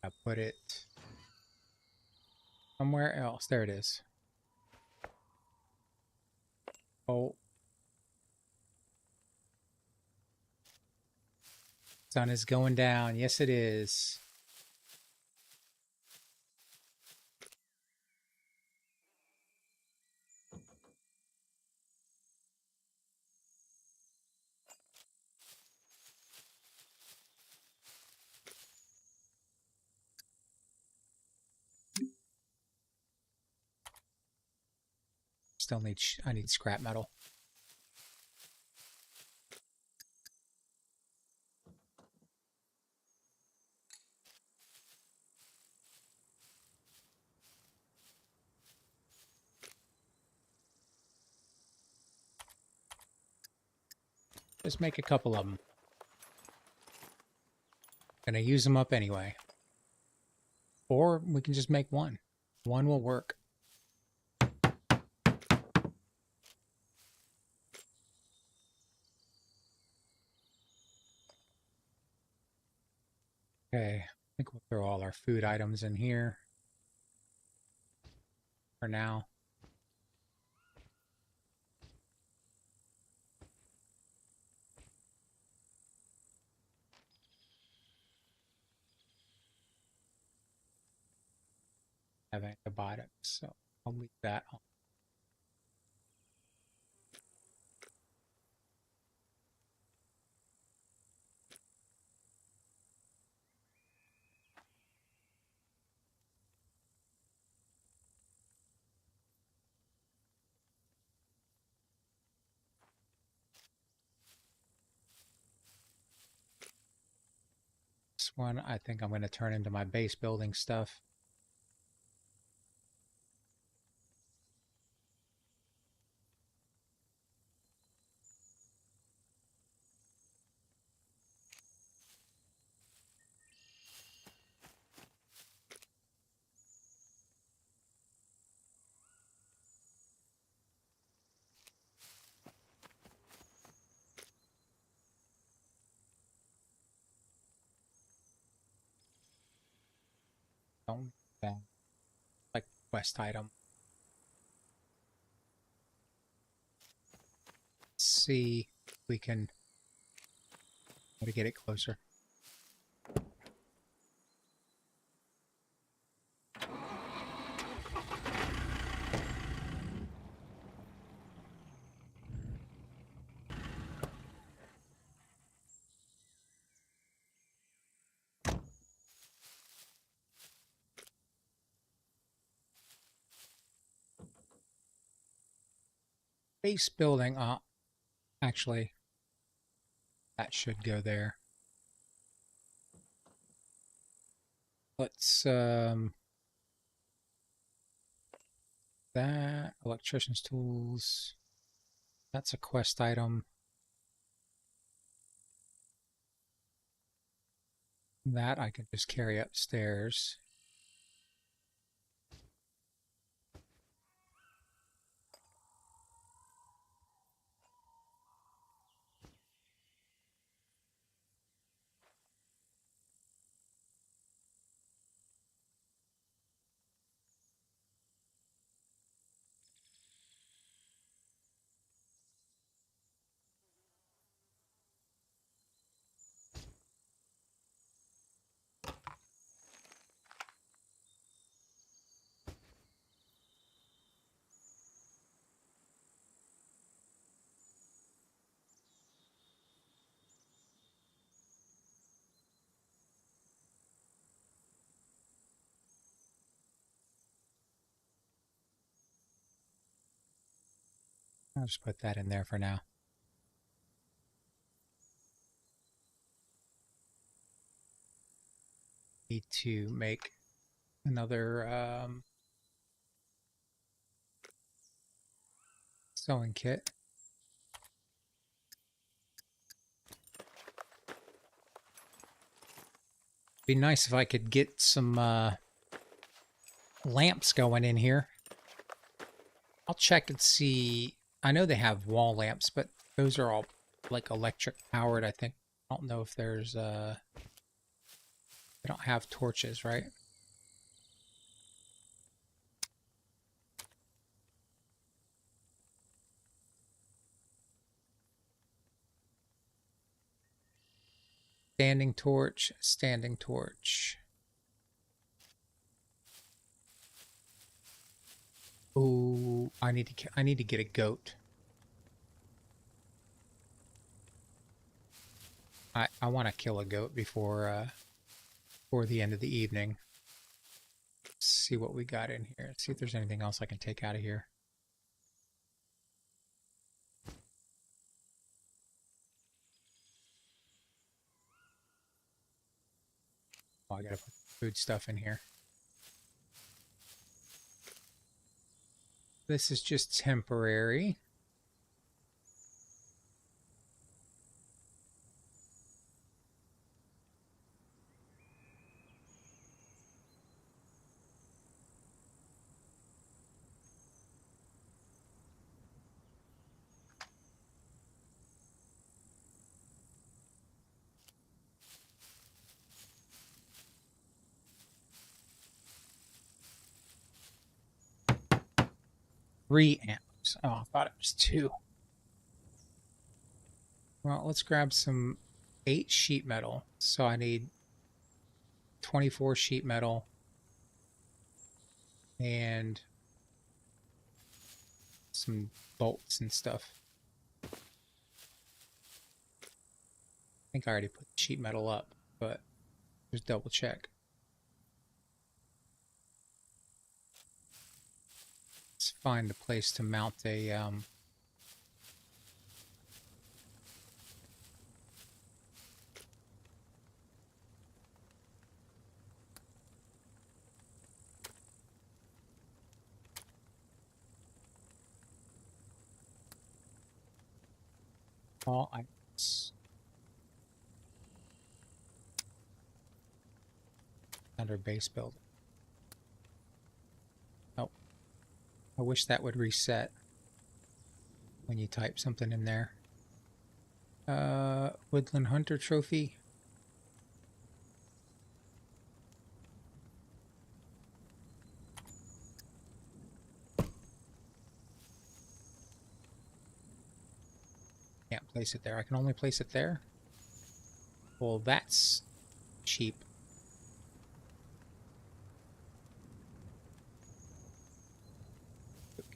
[SPEAKER 1] I put it somewhere else. There it is. Oh. Sun is going down. Yes, it is. Still need, I need scrap metal. Just make a couple of them. Gonna use them up anyway. Or we can just make one. One will work. Okay, I think we'll throw all our food items in here for now. Have antibiotics, so I'll leave that on. This one I think I'm going to turn into my base building stuff. Don't like quest item. Let's see if we can try to get it closer. Base building, actually, that should go there. Let's, that, electrician's tools, that's a quest item. That I can just carry upstairs. I'll just put that in there for now. Need to make another sewing kit. Be nice if I could get some lamps going in here. I'll check and see. I know they have wall lamps, but those are all like electric powered, I think. I don't know if there's They don't have torches, right? Standing torch, standing torch. Oh, I need to get a goat. I want to kill a goat before the end of the evening. Let's see what we got in here. Let's see if there's anything else I can take out of here. Oh, I gotta put food stuff in here. This is just temporary. Three amps. Oh, I thought it was two. Well, let's grab some 8 sheet metal. So I need 24 sheet metal and some bolts and stuff. I think I already put sheet metal up, but just double check. Let's find a place to mount a all items under base building. Oh, I wish that would reset when you type something in there. Woodland Hunter Trophy. Can't place it there. I can only place it there. Well, that's cheap.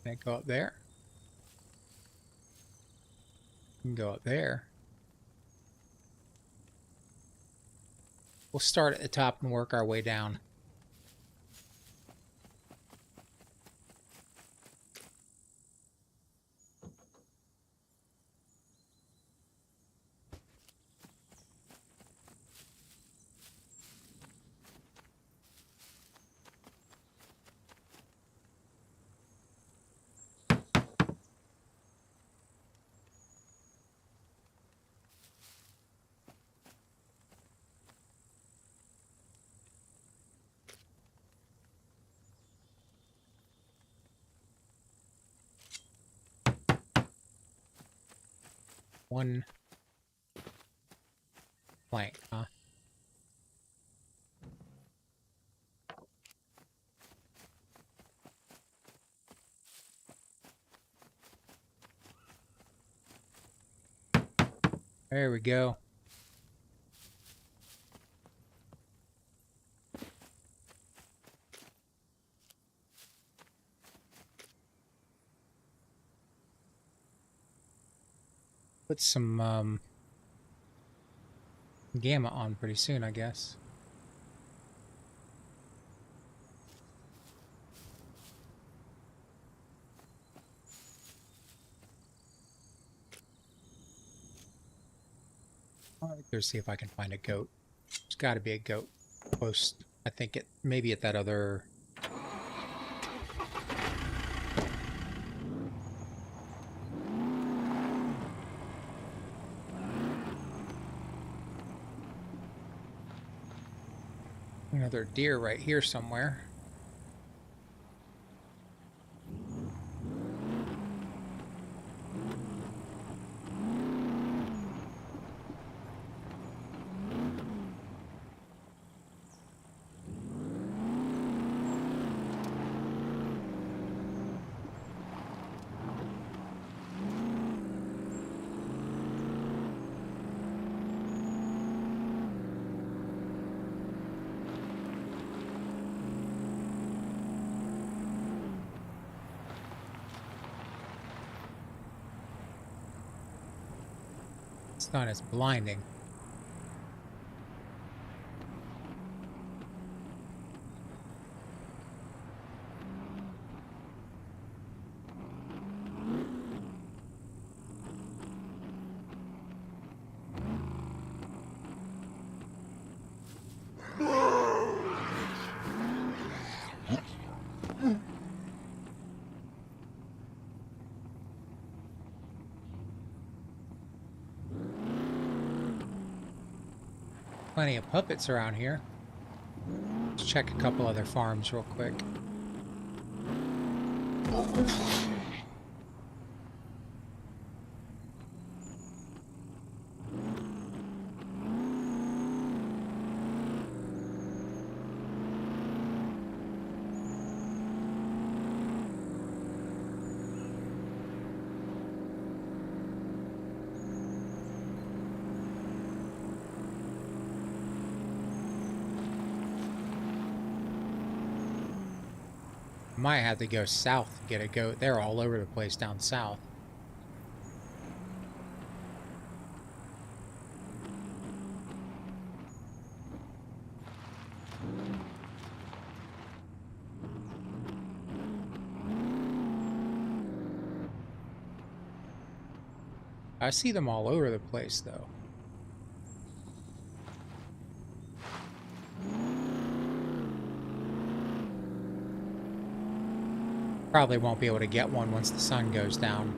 [SPEAKER 1] Can I go up there? Can go up there. We'll start at the top and work our way down. One plank, huh? There we go. Put some gamma on pretty soon, I guess. I'll go see if I can find a goat. There's got to be a goat close. I think it maybe at that other. Another deer right here somewhere. Sun is blinding. Plenty of puppets around here. Let's check a couple other farms real quick. Might have to go south to get a goat. They're all over the place down south. I see them all over the place, though. Probably won't be able to get one once the sun goes down.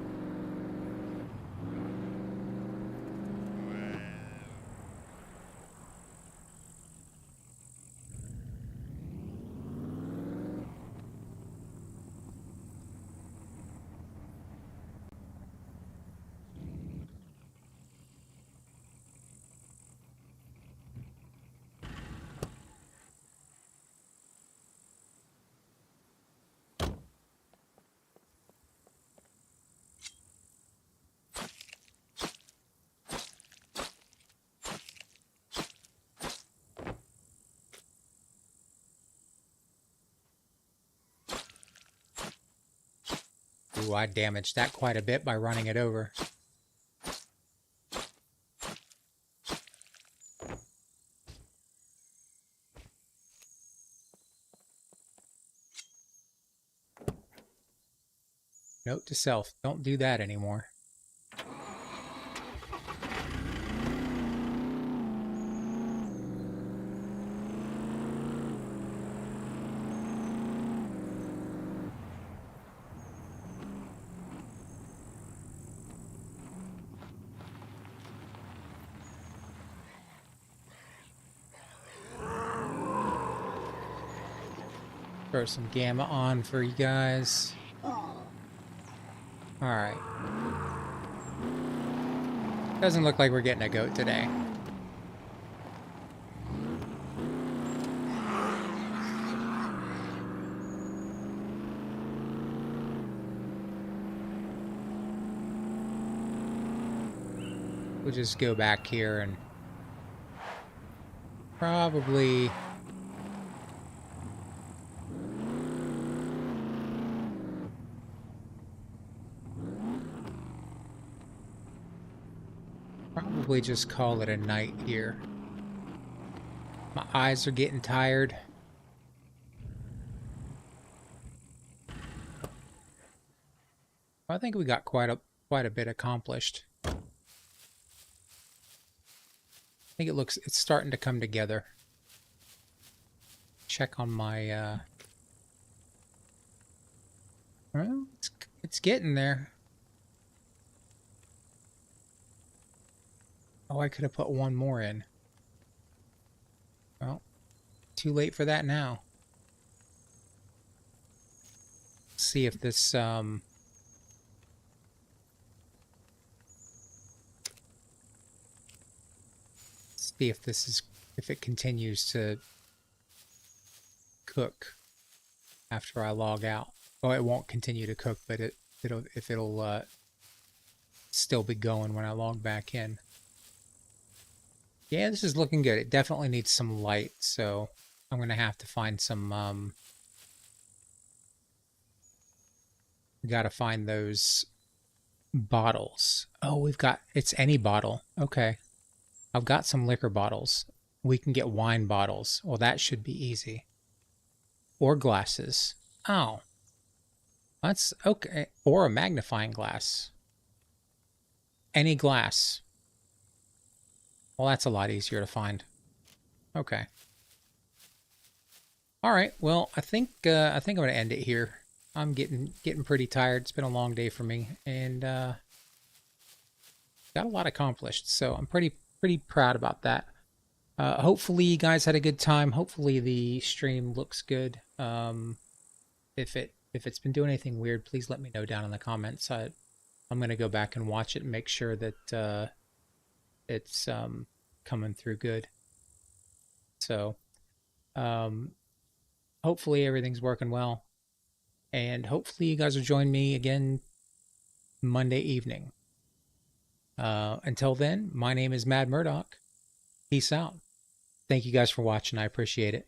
[SPEAKER 1] Ooh, I damaged that quite a bit by running it over. Note to self, don't do that anymore. Throw some gamma on for you guys. Alright. Doesn't look like we're getting a goat today. We'll just go back here and probably just call it a night here. My eyes are getting tired. I think we got quite a bit accomplished. I think it's starting to come together. Check on my well, it's getting there. Oh, I could have put one more in. Well, too late for that now. See if this see if it continues to cook after I log out. Oh, it won't continue to cook, but it'll still be going when I log back in. Yeah, this is looking good. It definitely needs some light, so I'm gonna have to find some we gotta find those Bottles. Oh, we've got, it's any bottle. Okay. I've got some liquor bottles. We can get wine bottles. Well, that should be easy. Or glasses. Oh, that's okay. Or a magnifying glass. Any glass. Well, that's a lot easier to find. Okay. All right. Well, I think I'm gonna end it here. I'm getting pretty tired. It's been a long day for me, and got a lot accomplished. So I'm pretty proud about that. Hopefully you guys had a good time. Hopefully the stream looks good. If it's been doing anything weird, please let me know down in the comments. I'm gonna go back and watch it and make sure that it's coming through good. So hopefully everything's working well, and hopefully you guys will join me again Monday evening. Until then, my name is Mad Murdock. Peace out. Thank you guys for watching. I appreciate it.